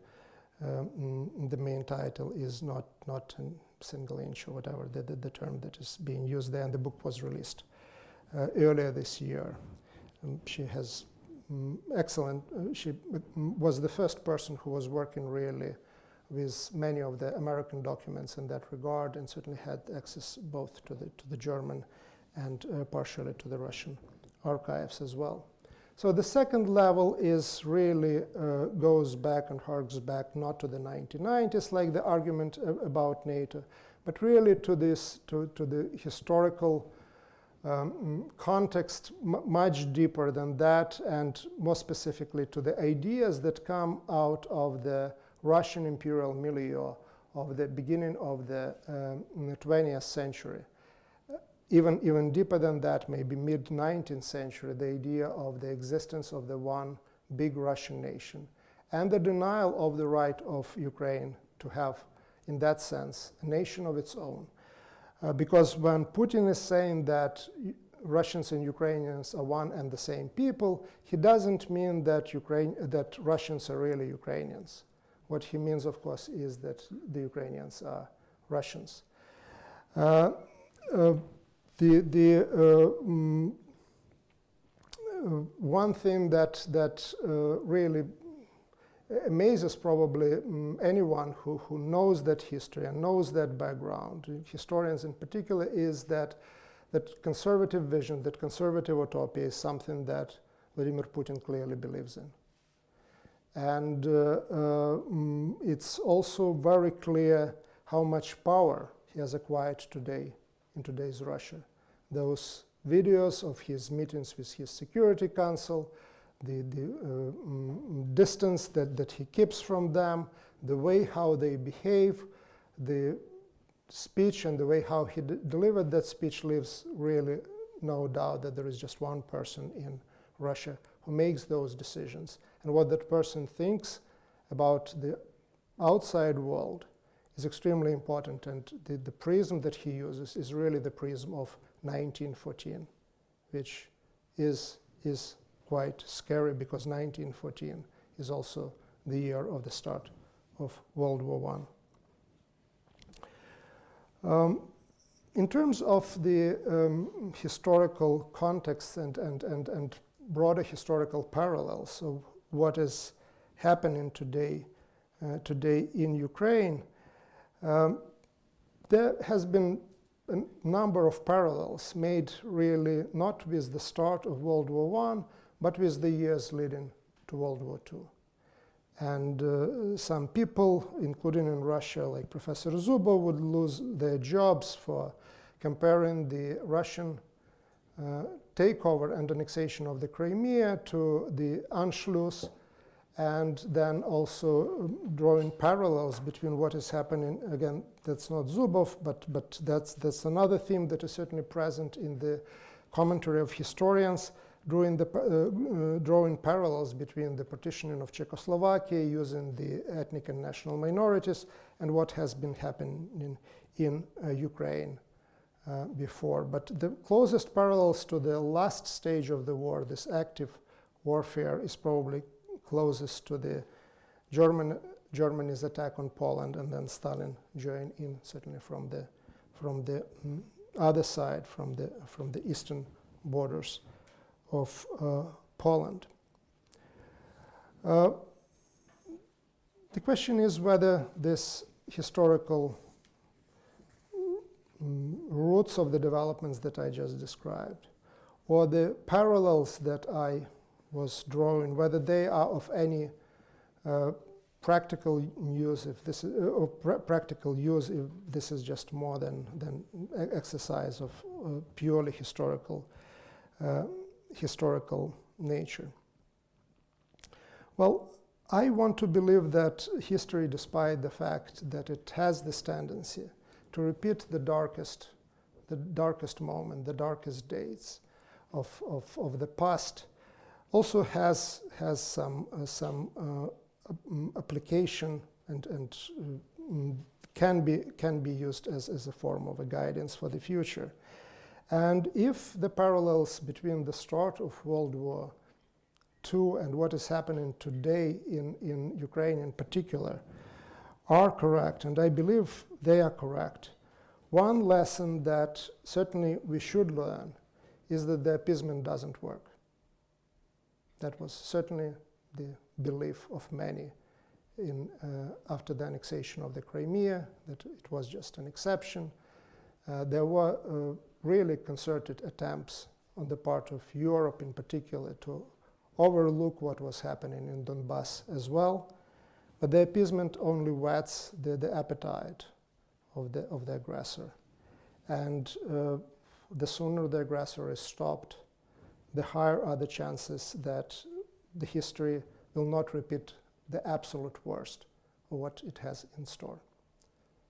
Speaker 3: The main title is not a single inch or whatever the term that is being used there, and the book was released earlier this year. She has excellent, she was the first person who was working really with many of the American documents in that regard, and certainly had access both to the German and partially to the Russian archives as well. So the second level is really goes back and harks back not to the 1990s, like the argument about NATO, but really to the historical context much deeper than that, and more specifically to the ideas that come out of the Russian imperial milieu of the beginning of the 20th century. Even deeper than that, maybe mid-19th century, the idea of the existence of the one big Russian nation and the denial of the right of Ukraine to have, in that sense, a nation of its own. Because when Putin is saying that Russians and Ukrainians are one and the same people, he doesn't mean that Russians are really Ukrainians. What he means, of course, is that the Ukrainians are Russians. One thing that really amazes probably anyone who knows that history and knows that background, historians in particular, is that conservative vision, that conservative utopia is something that Vladimir Putin clearly believes in. And it's also very clear how much power he has acquired today in today's Russia. Those videos of his meetings with his Security Council, the distance that he keeps from them, the way how they behave, the speech and the way how he delivered that speech leaves really no doubt that there is just one person in Russia who makes those decisions. And what that person thinks about the outside world is extremely important. And the prism that he uses is really the prism of 1914, which is quite scary because 1914 is also the year of the start of World War I. In terms of the historical context and broader historical parallels of what is happening today in Ukraine, there has been a number of parallels made really not with the start of World War I, but with the years leading to World War II. And some people, including in Russia, like Professor Zubov, would lose their jobs for comparing the Russian takeover and annexation of the Crimea to the Anschluss, and then also drawing parallels between what is happening. Again, that's not Zubov, but that's another theme that is certainly present in the commentary of historians, drawing parallels between the partitioning of Czechoslovakia using the ethnic and national minorities and what has been happening in Ukraine before. But the closest parallels to the last stage of the war, this active warfare, is probably closest to the Germany's attack on Poland, and then Stalin joined in, certainly from the other side, from the eastern borders of Poland. The question is whether this historical roots of the developments that I just described, or the parallels that I was drawing, whether they are of any practical use, if this is, or practical use if this is just more than exercise of purely historical nature. Well, I want to believe that history, despite the fact that it has this tendency to repeat the darkest moment, the darkest dates of the past, also has some application and can be used as a form of a guidance for the future. And if the parallels between the start of World War II and what is happening today in Ukraine in particular are correct, and I believe they are correct, one lesson that certainly we should learn is that the appeasement doesn't work. That was certainly the belief of many after the annexation of the Crimea, that it was just an exception. There were really concerted attempts on the part of Europe in particular to overlook what was happening in Donbass as well. But the appeasement only whets the appetite of the aggressor. And the sooner the aggressor is stopped, the higher are the chances that the history will not repeat the absolute worst or what it has in store.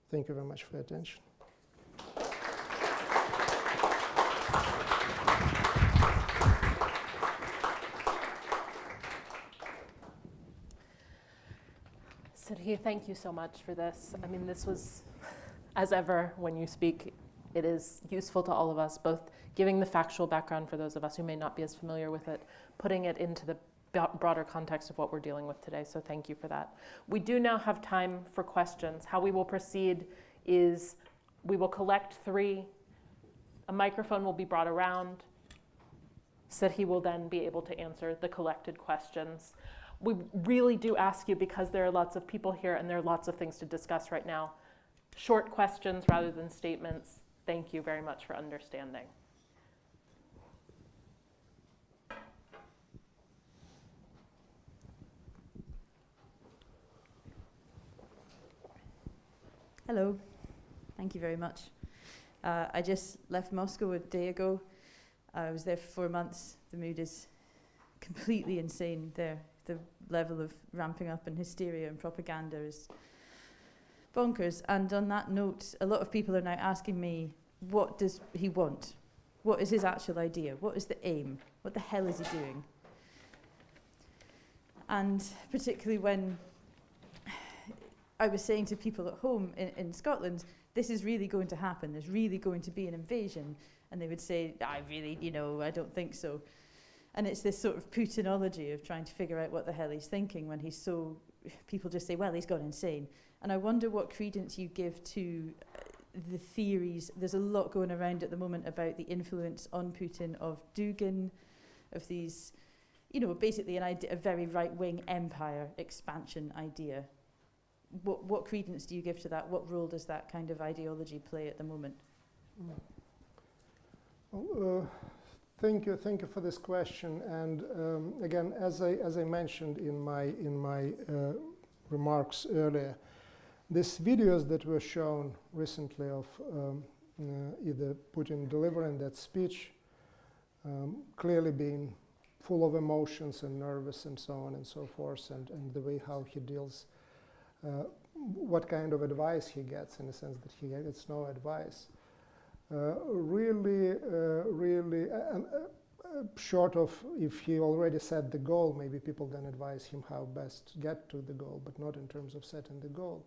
Speaker 3: Thank you very much for your attention.
Speaker 1: Serhii, thank you so much for this. I mean, this was, as ever, when you speak, it is useful to all of us, both giving the factual background for those of us who may not be as familiar with it, putting it into the broader context of what we're dealing with today, so thank you for that. We do now have time for questions. How we will proceed is we will collect 3. A microphone will be brought around. Serhii will then be able to answer the collected questions. We really do ask you, because there are lots of people here and there are lots of things to discuss right now, short questions rather than statements. Thank you very much for understanding.
Speaker 4: Hello, thank you very much. I just left Moscow a day ago. I was there for 4 months. The mood is completely insane there. The level of ramping up and hysteria and propaganda is bonkers. And on that note, a lot of people are now asking me, what does he want? What is his actual idea? What is the aim? What the hell is he doing? And particularly when I was saying to people at home in Scotland, this is really going to happen. There's really going to be an invasion. And they would say, I don't think so. And it's this sort of Putinology of trying to figure out what the hell he's thinking when he's so, people just say, well, he's gone insane. And I wonder what credence you give to the theories. There's a lot going around at the moment about the influence on Putin of Dugin, of these, basically a very right-wing empire expansion idea. What credence do you give to that? What role does that kind of ideology play at the moment?
Speaker 3: Thank you for this question. And again, as I mentioned in my remarks earlier, these videos that were shown recently of either Putin delivering that speech, clearly being full of emotions and nervous and so on and so forth, and the way how he deals. What kind of advice he gets, in the sense that he gets no advice. Really, short of if he already set the goal, maybe people then advise him how best to get to the goal, but not in terms of setting the goal.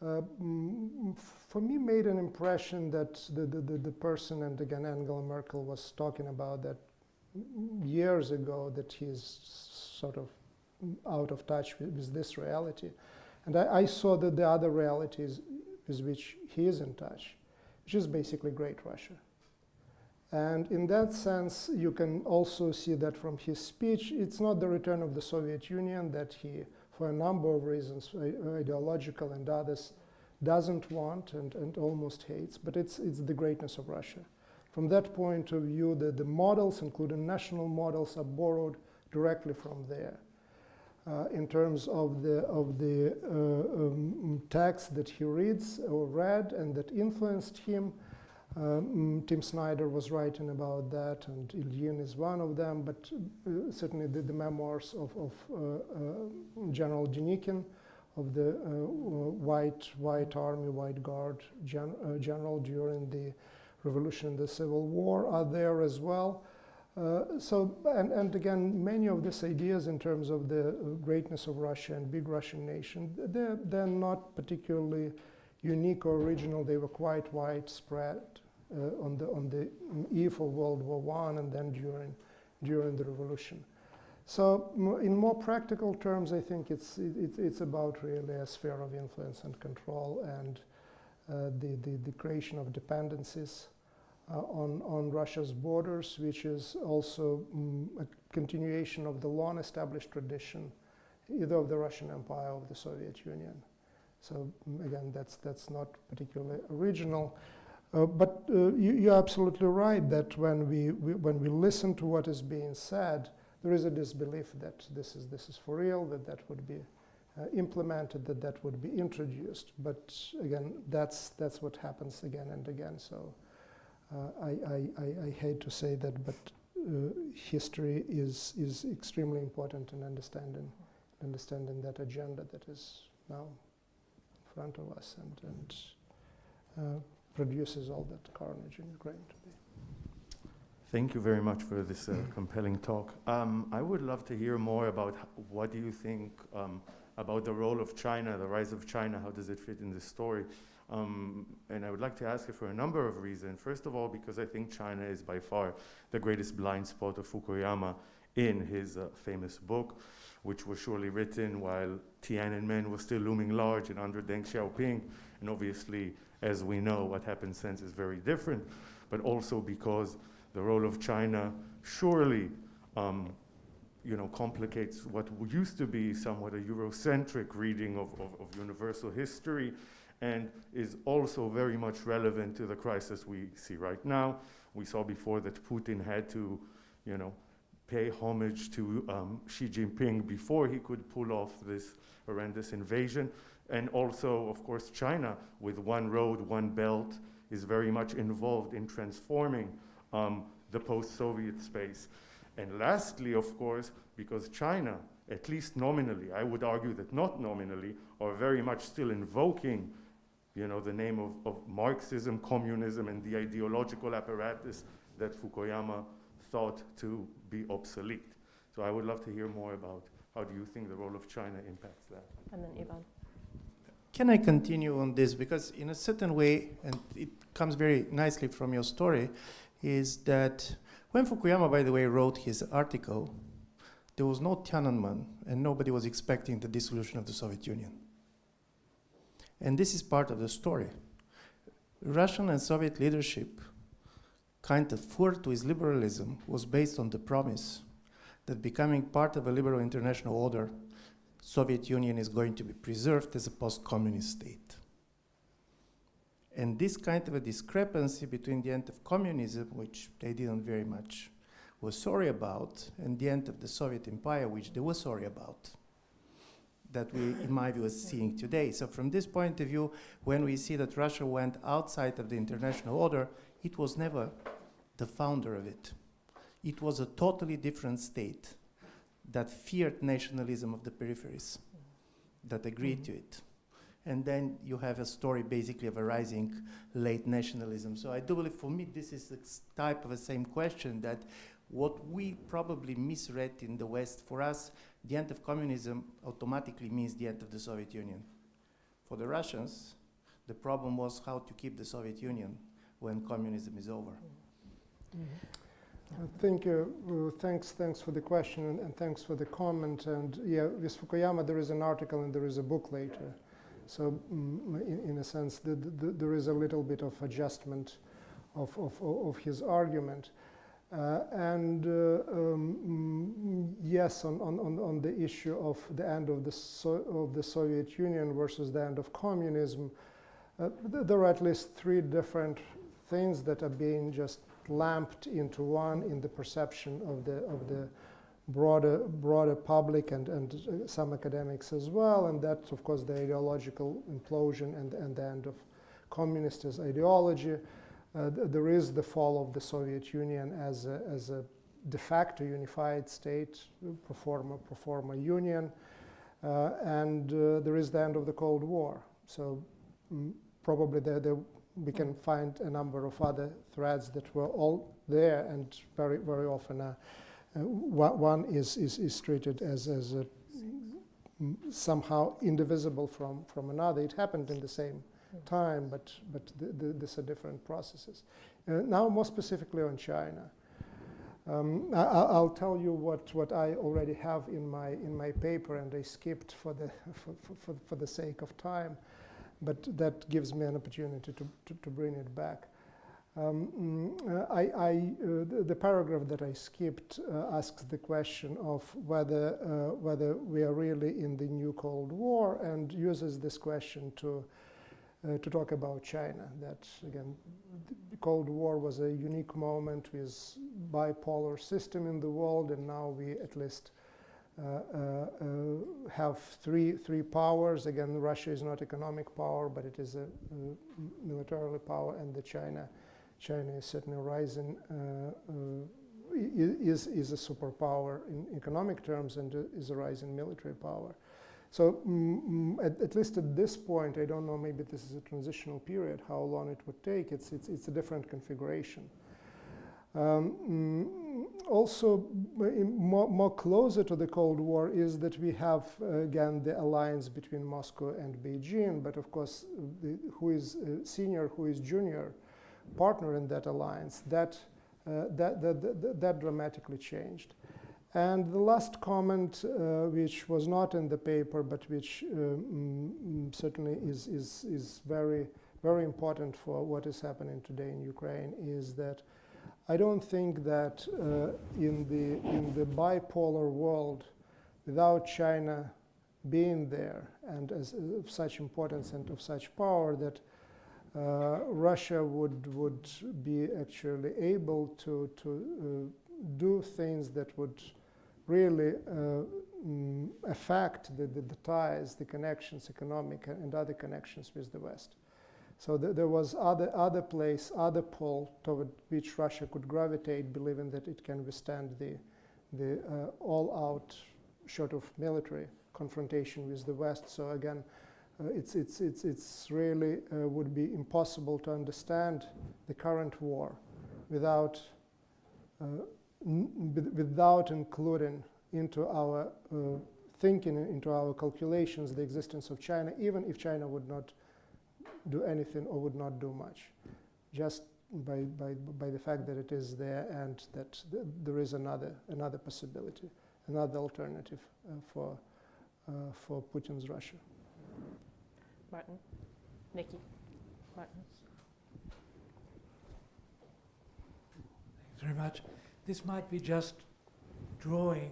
Speaker 3: For me, made an impression that the person, and again Angela Merkel was talking about that years ago, that he's sort of out of touch with this reality. And I saw that the other realities with which he is in touch, which is basically Great Russia. And in that sense, you can also see that from his speech, it's not the return of the Soviet Union that he, for a number of reasons, ideological and others, doesn't want and almost hates, but it's the greatness of Russia. From that point of view, the models, including national models, are borrowed directly from there. In terms of the text that he reads or read and that influenced him, Tim Snyder was writing about that, and Ilyin is one of them, but certainly the memoirs of General Denikin, of the White Army, White Guard general during the Revolution, the Civil War, are there as well. And again, many of these ideas in terms of the greatness of Russia and big Russian nation, they're not particularly unique or original. They were quite widespread on the eve of World War I and then during the Revolution. So in more practical terms, I think it's about really a sphere of influence and control, and the creation of dependencies on Russia's borders, which is also a continuation of the long established tradition, either of the Russian Empire or of the Soviet Union. So again, that's not particularly original. But you're absolutely right that when we listen to what is being said, there is a disbelief that this is for real, that would be implemented, that would be introduced. But again, that's what happens again and again. So I hate to say that, but history is extremely important in understanding that agenda that is now in front of us and produces all that carnage in Ukraine today.
Speaker 5: Thank you very much for this compelling talk. I would love to hear more about what do you think about the role of China, the rise of China, how does it fit in this story? And I would like to ask you for a number of reasons. First of all, because I think China is by far the greatest blind spot of Fukuyama in his famous book, which was surely written while Tiananmen was still looming large and under Deng Xiaoping. And obviously, as we know, what happened since is very different, but also because the role of China surely complicates what used to be somewhat a Eurocentric reading of universal history, and is also very much relevant to the crisis we see right now. We saw before that Putin had to, pay homage to Xi Jinping before he could pull off this horrendous invasion. And also, of course, China, with one road, one belt, is very much involved in transforming the post-Soviet space. And lastly, of course, because China, at least nominally, I would argue that not nominally, are very much still invoking the name of Marxism, communism, and the ideological apparatus that Fukuyama thought to be obsolete. So I would love to hear more about how do you think the role of China impacts that?
Speaker 1: And then Ivan.
Speaker 6: Can I continue on this? Because in a certain way, and it comes very nicely from your story, is that when Fukuyama, by the way, wrote his article, there was no Tiananmen, and nobody was expecting the dissolution of the Soviet Union. And this is part of the story. Russian and Soviet leadership kind of forward to his liberalism was based on the promise that becoming part of a liberal international order, Soviet Union is going to be preserved as a post-communist state. And this kind of a discrepancy between the end of communism, which they didn't very much were sorry about, and the end of the Soviet Empire, which they were sorry about, that we, in my view, are seeing today. So from this point of view, when we see that Russia went outside of the international order, it was never the founder of it. It was a totally different state that feared nationalism of the peripheries, that agreed to it. And then you have a story basically of a rising late nationalism. So I do believe for me this is a type of the same question that what we probably misread in the West, for us, the end of communism automatically means the end of the Soviet Union. For the Russians, the problem was how to keep the Soviet Union when communism is over.
Speaker 3: Thank you. Thanks for the question and thanks for the comment. And yeah, with Fukuyama, there is an article and there is a book later. So in a sense, there is a little bit of adjustment of his argument. Yes, on the issue of the end of the Soviet Union versus the end of communism, there are at least three different things that are being just lumped into one in the perception of the broader public and some academics as well, and that's of course the ideological implosion and the end of communist as ideology. There is the fall of the Soviet Union as a de facto unified state, pro forma union, and there is the end of the Cold War. So probably we can find a number of other threads that were all there, and very often one is treated as a somehow indivisible from another. It happened in the same time, but these are different processes. Now, more specifically on China, I'll tell you what I already have in my paper, and I skipped for the sake of time, but that gives me an opportunity to bring it back. The paragraph that I skipped asks the question of whether we are really in the new Cold War, and uses this question to talk about China. That again, the Cold War was a unique moment with bipolar system in the world, and now we at least have three powers. Again, Russia is not economic power, but it is a militarily power, and the China is certainly rising, is a superpower in economic terms, and is a rising military power. So at least at this point, I don't know, maybe this is a transitional period, how long it would take. It's a different configuration. Also, more closer to the Cold War is that we have, again, the alliance between Moscow and Beijing, but of course, who is senior, who is junior partner in that alliance, that dramatically changed. And the last comment, which was not in the paper, but which certainly is very, very important for what is happening today in Ukraine, is that I don't think that in the bipolar world, without China being there and as of such importance and of such power, that Russia would be actually able to do things that would really affect the ties, the connections, economic and other connections with the West. So there was other place, other pole toward which Russia could gravitate, believing that it can withstand the all-out, short of military confrontation with the West. So again, it's really would be impossible to understand the current war without including into our thinking, into our calculations, the existence of China, even if China would not do anything or would not do much, just by the fact that it is there and that there is another possibility, another alternative for Putin's Russia.
Speaker 1: Martin, Nikki, Martin.
Speaker 7: Thanks very much. This might be just drawing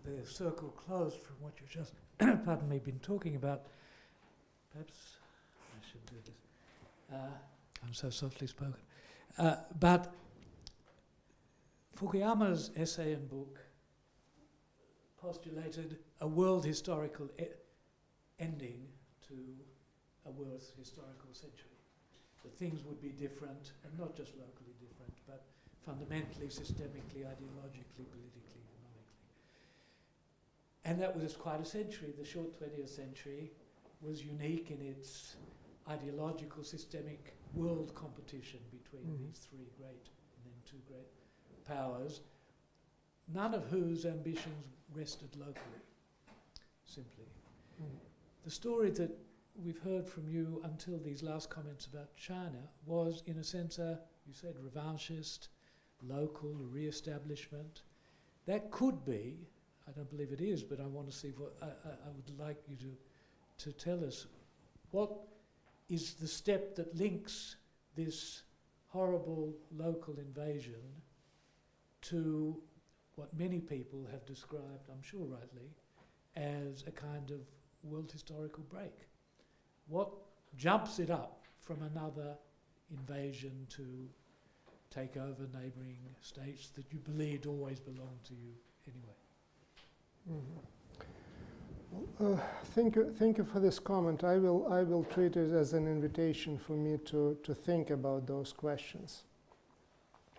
Speaker 7: the circle closed from what you just, pardon me, been talking about. Perhaps I should do this. I'm so softly spoken. But Fukuyama's essay and book postulated a world historical ending to a world historical century. That things would be different, and not just locally different, but fundamentally, systemically, ideologically, politically, economically. And that was quite a century. The short 20th century was unique in its ideological, systemic world competition between these three great, and then two great powers, none of whose ambitions rested locally, simply. The story that we've heard from you until these last comments about China was, in a sense, you said revanchist, local, re-establishment. That could be, I don't believe it is, but I want to see what, I would like you to tell us, what is the step that links this horrible local invasion to what many people have described, I'm sure rightly, as a kind of world historical break? What jumps it up from another invasion to take over neighbouring states that you believed always belonged to you anyway?
Speaker 3: Thank you for this comment. I will treat it as an invitation for me to think about those questions.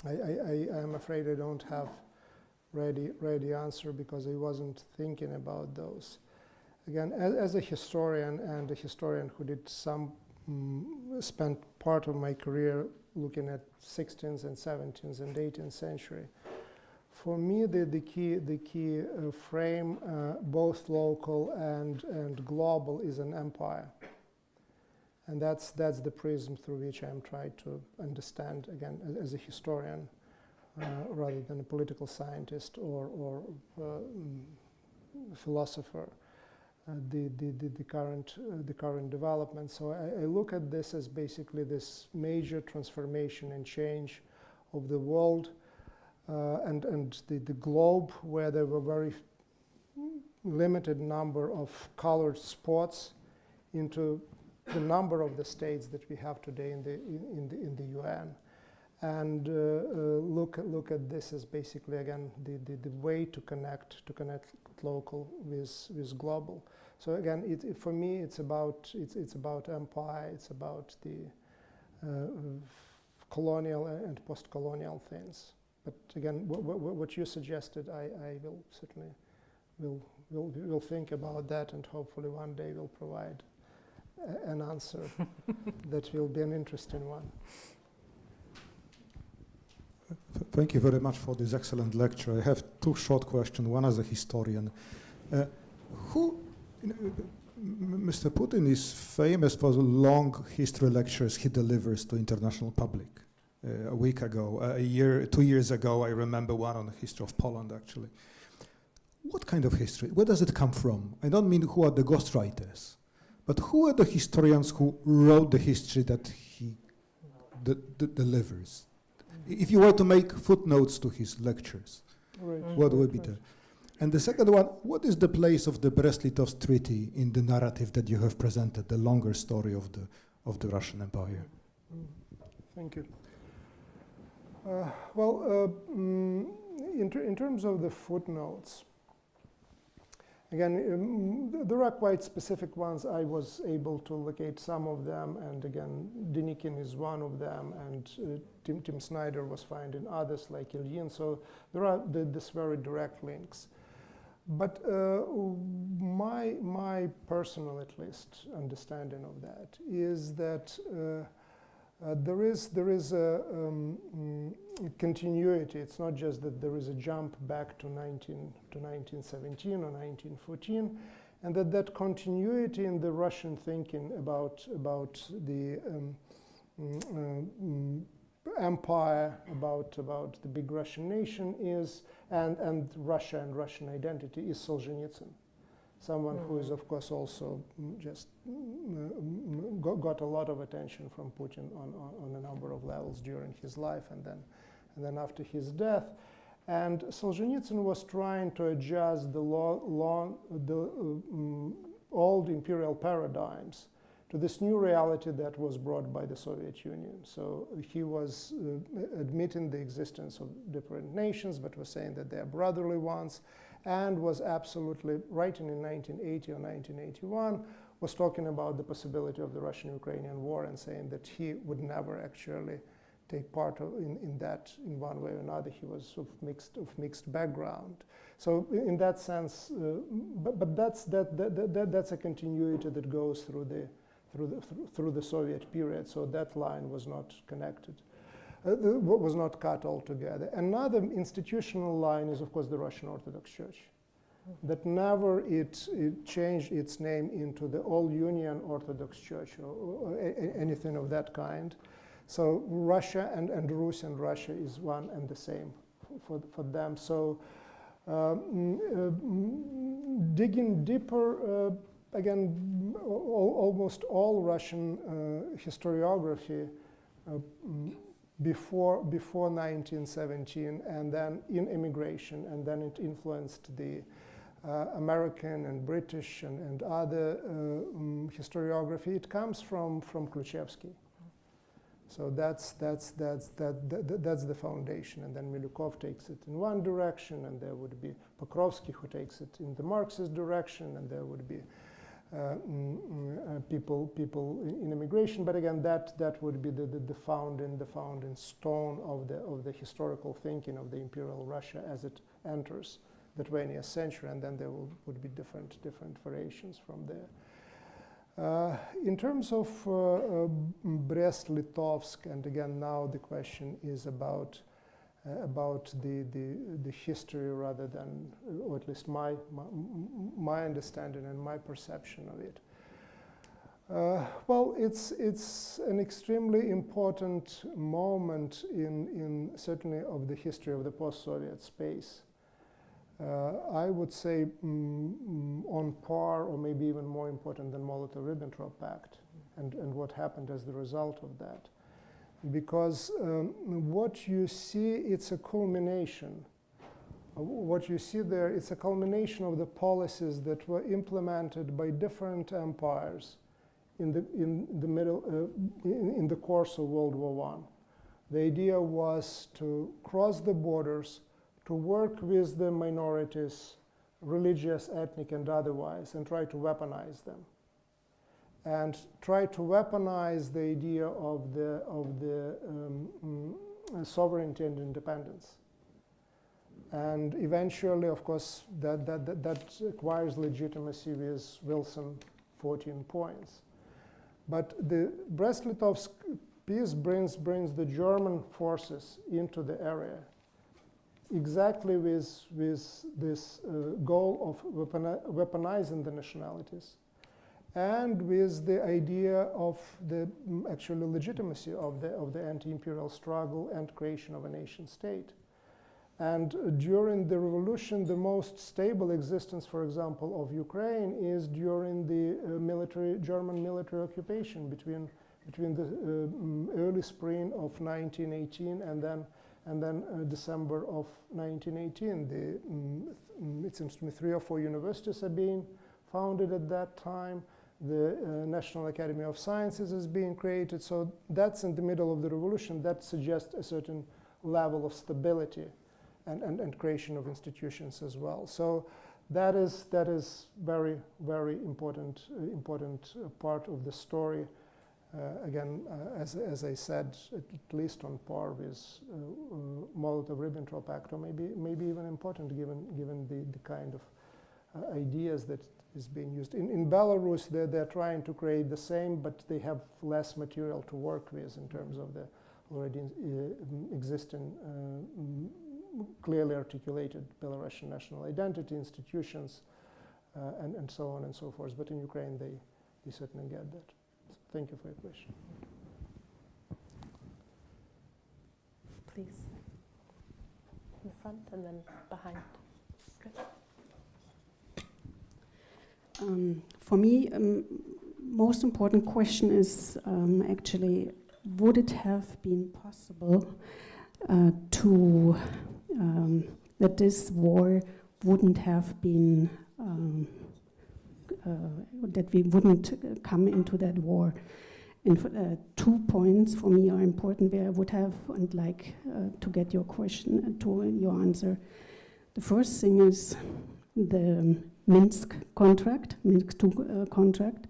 Speaker 3: I am afraid I don't have ready answer because I wasn't thinking about those. Again, as a historian, and a historian who did spent part of my career looking at 16th and 17th and 18th century, for me the key frame, both local and global, is an empire, and that's the prism through which I'm trying to understand, again, as a historian, rather than a political scientist or philosopher. The current development. So I look at this as basically this major transformation and change of the world and the globe, where there were very limited number of colored spots, into the number of the states that we have today in the UN, and look at this as basically, again, the way to connect local with global. So again, for me, it's about empire. It's about the colonial and post-colonial things. But again, what you suggested, I will certainly will we'll think about that, and hopefully one day we'll provide an answer that will be an interesting one.
Speaker 2: Thank you very much for this excellent lecture. I have two short questions, one as a historian. Mr. Putin is famous for the long history lectures he delivers to international public. A week ago, 2 years ago, I remember one on the history of Poland, actually. What kind of history? Where does it come from? I don't mean who are the ghostwriters, but who are the historians who wrote the history that he delivers? If you were to make footnotes to his lectures, what would be there? And the second one, what is the place of the Brest-Litovsk Treaty in the narrative that you have presented, the longer story of the Russian Empire?
Speaker 3: Thank you. In terms of the footnotes, again, there are quite specific ones. I was able to locate some of them, and again, Denikin is one of them, and Tim Snyder was finding others like Ilyin. So there are these very direct links. But my personal, at least, understanding of that is that there is a continuity. It's not just that there is a jump back to 1917 or 1914, and that continuity in the Russian thinking about the empire, about the big Russian nation is, and Russia and Russian identity is Solzhenitsyn. Someone who is, of course, also just got a lot of attention from Putin on a number of levels during his life, and then after his death. And Solzhenitsyn was trying to adjust the old imperial paradigms to this new reality that was brought by the Soviet Union. So he was admitting the existence of different nations, but was saying that they are brotherly ones, and was absolutely writing in 1980 or 1981, was talking about the possibility of the Russian-Ukrainian war and saying that he would never actually take part in that in one way or another. He was of mixed background. So in that sense, but that's a continuity that goes through the Soviet period. So that line was not connected. Was not cut altogether. Another institutional line is, of course, the Russian Orthodox Church, that never it changed its name into the All-Union Orthodox Church or anything of that kind. So Russia and Rus and Russia is one and the same for them. So digging deeper, again, almost all Russian historiography before 1917, and then in immigration, and then it influenced the American and British and other historiography. It comes from Khrushchevsky. So that's the foundation, and then Milyukov takes it in one direction, and there would be Pokrovsky who takes it in the Marxist direction, and there would be people in immigration. But again, that would be the founding stone of the historical thinking of the Imperial Russia as it enters the 20th century, and then there would be different variations from there. In terms of Brest-Litovsk, and again now the question is about the history rather than, or at least my understanding and my perception of it. Well, it's an extremely important moment in certainly of the history of the post-Soviet space. I would say on par, or maybe even more important than Molotov-Ribbentrop Pact and what happened as the result of that. Because what you see, it's a culmination. What you see there, it's a culmination of the policies that were implemented by different empires in the course of World War I. The idea was to cross the borders, to work with the minorities, religious, ethnic, and otherwise, and try to weaponize them. And try to weaponize the idea of the sovereignty and independence. And eventually, of course, that acquires legitimacy with Wilson 14 points. But the Brest-Litovsk peace brings the German forces into the area exactly with this goal of weaponizing the nationalities and with the idea of the actual legitimacy of the anti-imperial struggle and creation of a nation state. And during the revolution, the most stable existence, for example, of Ukraine is during the German military occupation between the early spring of 1918 and then December of 1918. It seems to me 3 or 4 universities are being founded at that time. The National Academy of Sciences is being created. So that's in the middle of the revolution. That suggests a certain level of stability and creation of institutions as well. So that is very, very important part of the story. Again, as I said, at least on par with Molotov-Ribbentrop Pact, or maybe even important given the kind of ideas that is being used. In Belarus, they're trying to create the same, but they have less material to work with in terms of the already existing clearly articulated Belarusian national identity, institutions, and so on and so forth. But in Ukraine, they certainly get that. So thank you for your question.
Speaker 1: Please. In the front and then behind. Good.
Speaker 8: For me, most important question is actually, would it have been possible to that this war wouldn't have been that we wouldn't come into that war? And 2 points for me are important where I would have and like to get your question to your answer. The first thing is the Minsk contract, Minsk II contract,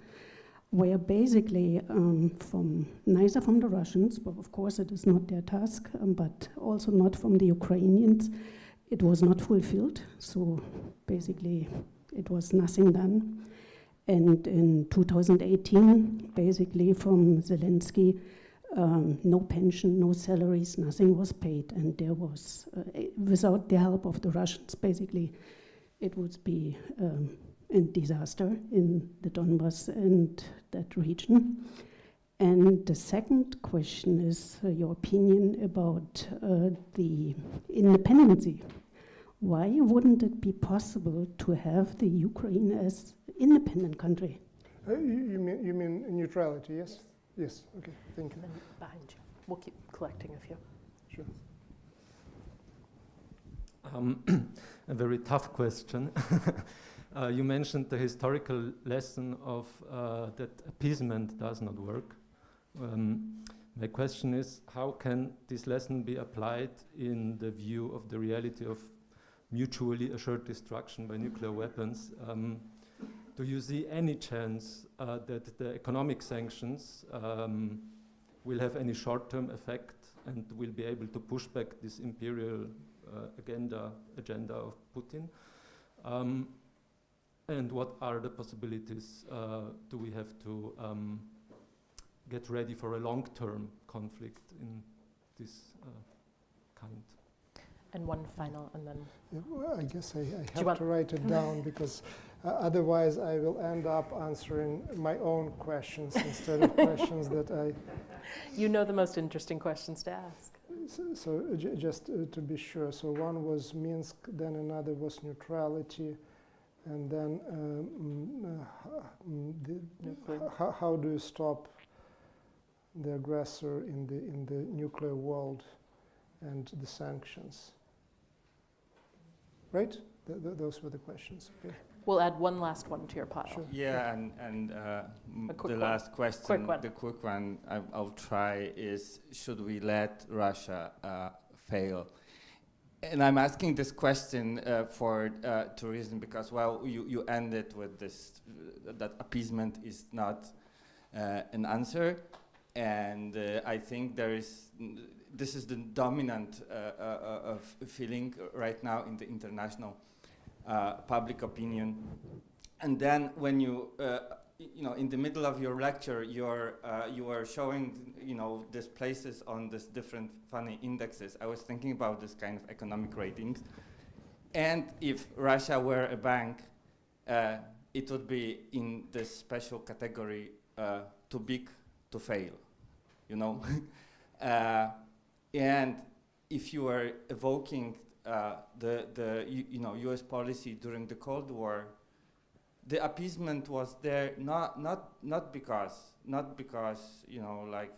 Speaker 8: where basically neither from the Russians, but of course it is not their task, but also not from the Ukrainians, it was not fulfilled. So basically it was nothing done. And in 2018, basically from Zelensky, no pension, no salaries, nothing was paid. And there was, without the help of the Russians, basically, it would be a disaster in the Donbass and that region. And the second question is your opinion about the independency. Why wouldn't it be possible to have the Ukraine as independent country?
Speaker 3: You mean neutrality, yes? Yes, okay, thank you.
Speaker 1: And then behind you. We'll keep collecting a few.
Speaker 3: Sure.
Speaker 9: A very tough question. You mentioned the historical lesson of that appeasement does not work. My question is, how can this lesson be applied in the view of the reality of mutually assured destruction by nuclear weapons? Do you see any chance that the economic sanctions will have any short-term effect and will be able to push back this imperial agenda of Putin? And what are the possibilities? Do we have to get ready for a long-term conflict in this kind?
Speaker 1: And one final, and then...
Speaker 3: Yeah, well, I guess I have to write it down because otherwise I will end up answering my own questions instead of questions that I...
Speaker 1: You know the most interesting questions to ask.
Speaker 3: So just to be sure, so one was Minsk, then another was neutrality, and then how do you stop the aggressor in the nuclear world and the sanctions? Right? Those were the questions. Okay.
Speaker 1: We'll add one last one to your pile.
Speaker 3: Sure.
Speaker 10: Yeah, and the last question, the quick one I'll try is, should we let Russia fail? And I'm asking this question for two reasons, because, well, you ended with this, that appeasement is not an answer. And I think this is the dominant feeling right now in the international public opinion. And then when you in the middle of your lecture, you are showing, these places on these different funny indexes. I was thinking about this kind of economic ratings. And if Russia were a bank, it would be in this special category, too big to fail, and if you are evoking the U.S. policy during the Cold War, the appeasement was there not because like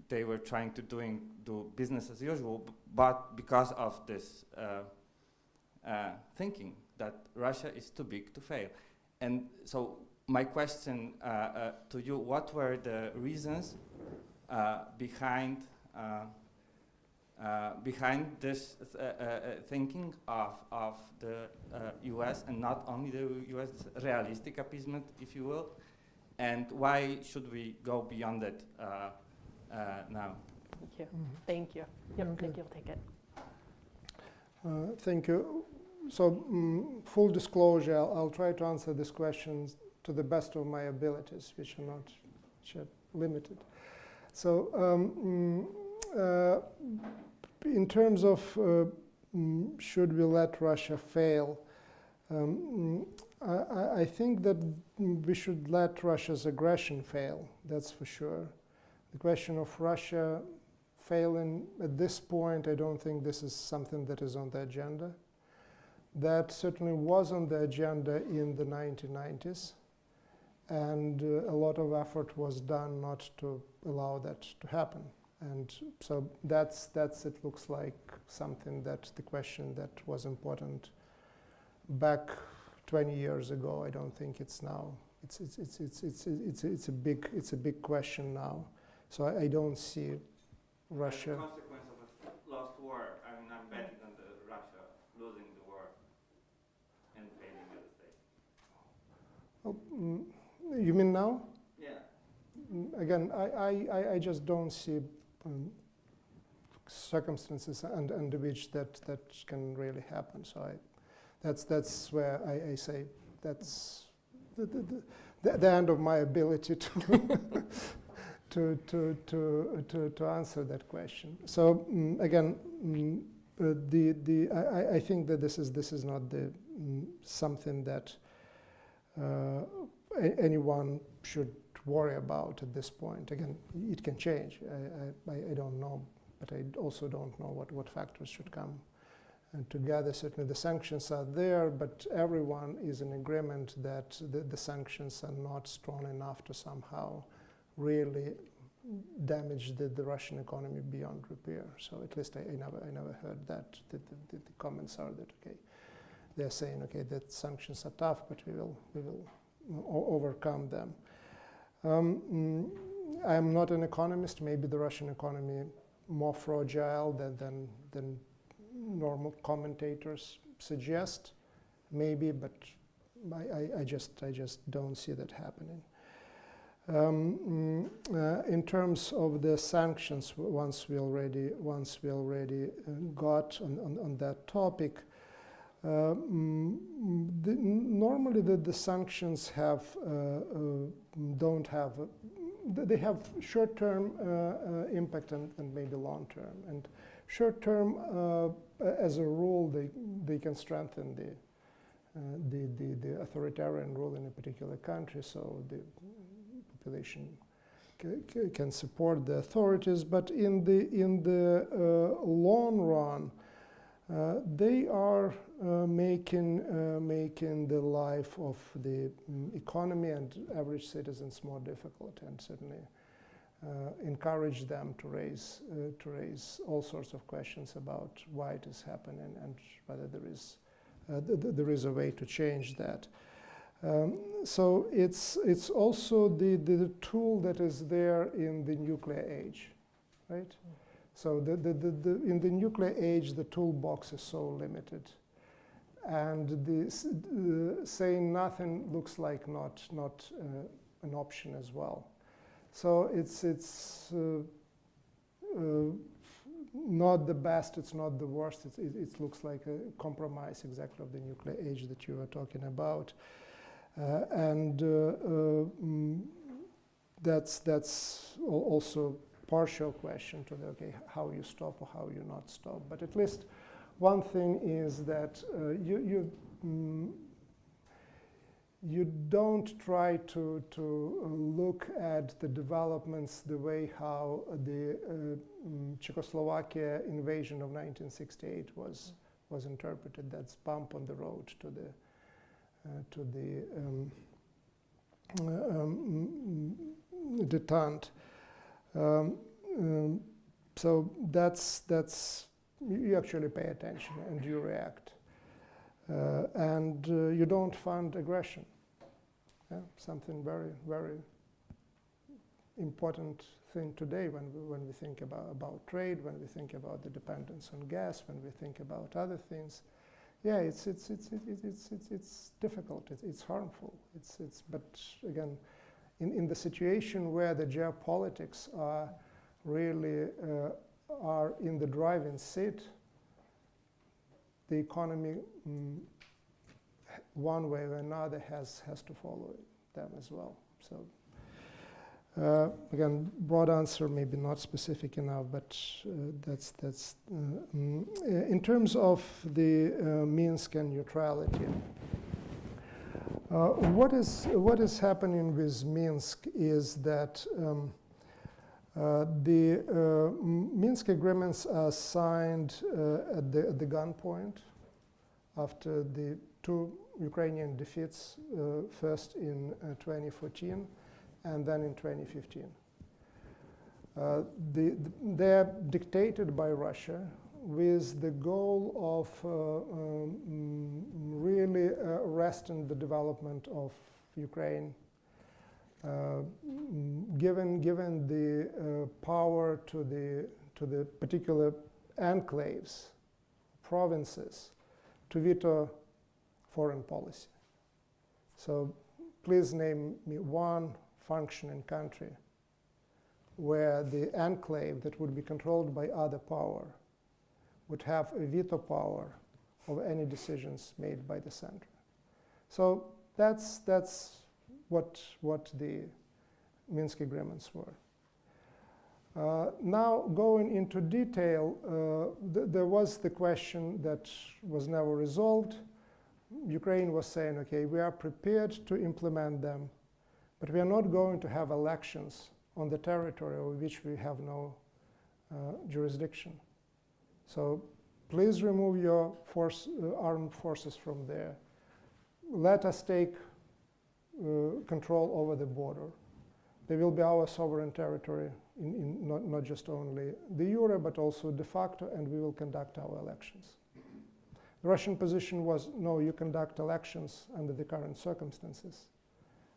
Speaker 10: they were trying to do business as usual, but because of this thinking that Russia is too big to fail. And so my question to you: what were the reasons behind this thinking of the U.S. and not only the U.S. realistic appeasement, if you will, and why should we go beyond it now?
Speaker 1: Thank you. Thank you. Yep, Nick, you'll take it.
Speaker 3: Thank you. So, full disclosure, I'll try to answer these questions to the best of my abilities, which are limited. So, in terms of should we let Russia fail, I think that we should let Russia's aggression fail, that's for sure. The question of Russia failing at this point, I don't think this is something that is on the agenda. That certainly was on the agenda in the 1990s, and a lot of effort was done not to allow that to happen. And so that's it looks like something that the question that was important back 20 years ago. I don't think it's now. It's a big question now. So I don't see Russia.
Speaker 10: As a consequence of a lost war, I mean, I'm betting on Russia losing the war and failing as a state.
Speaker 3: Oh, you mean now?
Speaker 10: Yeah.
Speaker 3: Again, I just don't see circumstances under which that can really happen. So that's where I say that's the end of my ability to answer that question. So again, I think that this is not something that anyone should worry about at this point. Again, it can change. I don't know, but I also don't know what factors should come. And together, certainly the sanctions are there, but everyone is in agreement that the sanctions are not strong enough to somehow really damage the Russian economy beyond repair. So at least I never heard that. The comments are that, okay, they're saying, okay, that sanctions are tough, but we will overcome them. I'm not an economist. Maybe the Russian economy more fragile than normal commentators suggest. Maybe, but I just don't see that happening. In terms of the sanctions, once we already got on that topic, normally the sanctions they have short-term impact and maybe long-term. And short-term, as a rule, they can strengthen the authoritarian rule in a particular country, so the population can support the authorities. But in the long run, they are making the life of the economy and average citizens more difficult, and certainly encourage them to raise all sorts of questions about why it is happening and whether there is a way to change that. So it's also the tool that is there in the nuclear age, right? So in the nuclear age, the toolbox is so limited, and saying nothing looks like not an option as well. So it's not the best, it's not the worst. It looks like a compromise exactly of the nuclear age that you were talking about. That's also partial question to the, okay, how you stop or how you not stop. But at least one thing is that you don't try to look at the developments the way how the Czechoslovakia invasion of 1968 was interpreted. That's bump on the road to the detente. So that's you actually pay attention and you react. And you don't fund aggression. Yeah? Something very, very important thing today when we think about trade, when we think about the dependence on gas, when we think about other things. Yeah, it's difficult. It's harmful. But again, in the situation where the geopolitics are really are in the driving seat, the economy, one way or another, has to follow them as well. So again, broad answer, maybe not specific enough, but that's in terms of the Minsk and neutrality. What is happening with Minsk is that the Minsk agreements are signed at the gunpoint after the two Ukrainian defeats, first in 2014 and then in 2015. They're dictated by Russia with the goal of really arresting the development of Ukraine, given the power to the particular enclaves, provinces, to veto foreign policy. So please name me one functioning country where the enclave that would be controlled by other power would have a veto power of any decisions made by the center. So that's what the Minsk agreements were. Now, going into detail, there was the question that was never resolved. Ukraine was saying, okay, we are prepared to implement them, but we are not going to have elections on the territory over which we have no jurisdiction. So please remove your armed forces from there. Let us take control over the border. They will be our sovereign territory, not just only de jure, but also de facto, and we will conduct our elections. The Russian position was, no, you conduct elections under the current circumstances,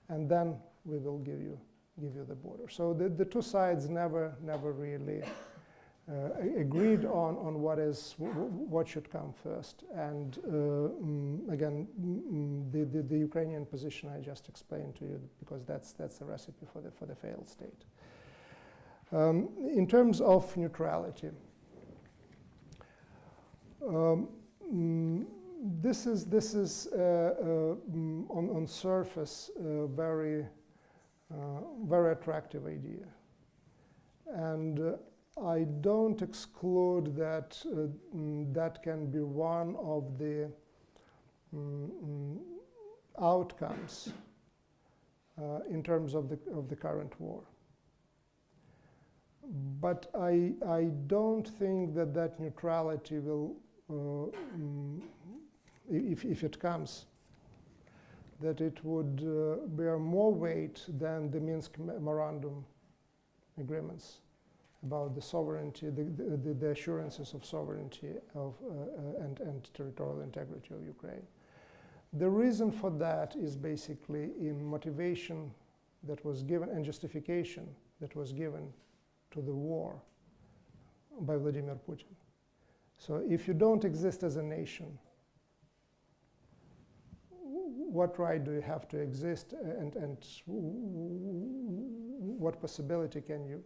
Speaker 3: and then we will give you the border. So the two sides never really agreed on what should come first. And again, the Ukrainian position I just explained to you, because that's the recipe for the failed state. In terms of neutrality, this is on surface a very attractive idea, and I don't exclude that that can be one of the outcomes in terms of the current war. But I don't think that neutrality will, if it comes, that it would bear more weight than the Minsk Memorandum agreements about the sovereignty, the assurances of sovereignty and territorial integrity of Ukraine. The reason for that is basically in motivation that was given and justification that was given to the war by Vladimir Putin. So if you don't exist as a nation, what right do you have to exist, and what possibility can you,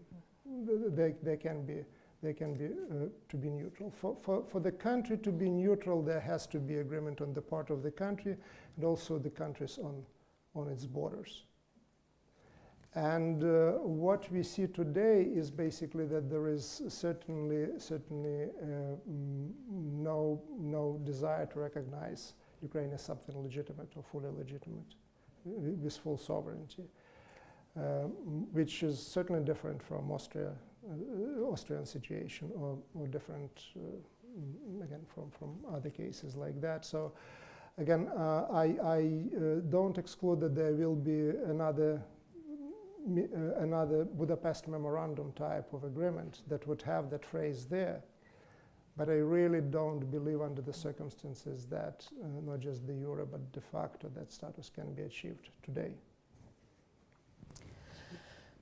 Speaker 3: they can be to be neutral. For the country to be neutral, there has to be agreement on the part of the country and also the countries on its borders. And what we see today is basically that there is certainly no desire to recognize Ukraine as something legitimate or fully legitimate with full sovereignty, which is certainly different from Austrian situation, or different again from other cases like that. So again, I don't exclude that there will be another Budapest Memorandum type of agreement that would have that phrase there. But I really don't believe under the circumstances that not just the euro, but de facto that status can be achieved today.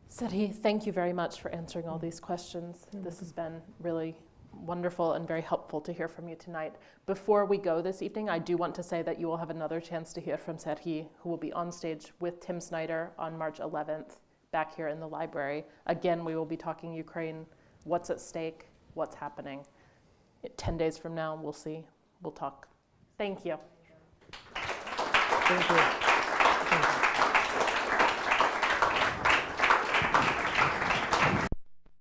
Speaker 1: Serhii, thank you very much for answering all these questions. This has been really wonderful and very helpful to hear from you tonight. Before we go this evening, I do want to say that you will have another chance to hear from Serhii, who will be on stage with Tim Snyder on March 11th, back here in the library. Again, we will be talking Ukraine, what's at stake, what's happening. 10 days from now, we'll see. We'll talk. Thank you.
Speaker 3: Thank you.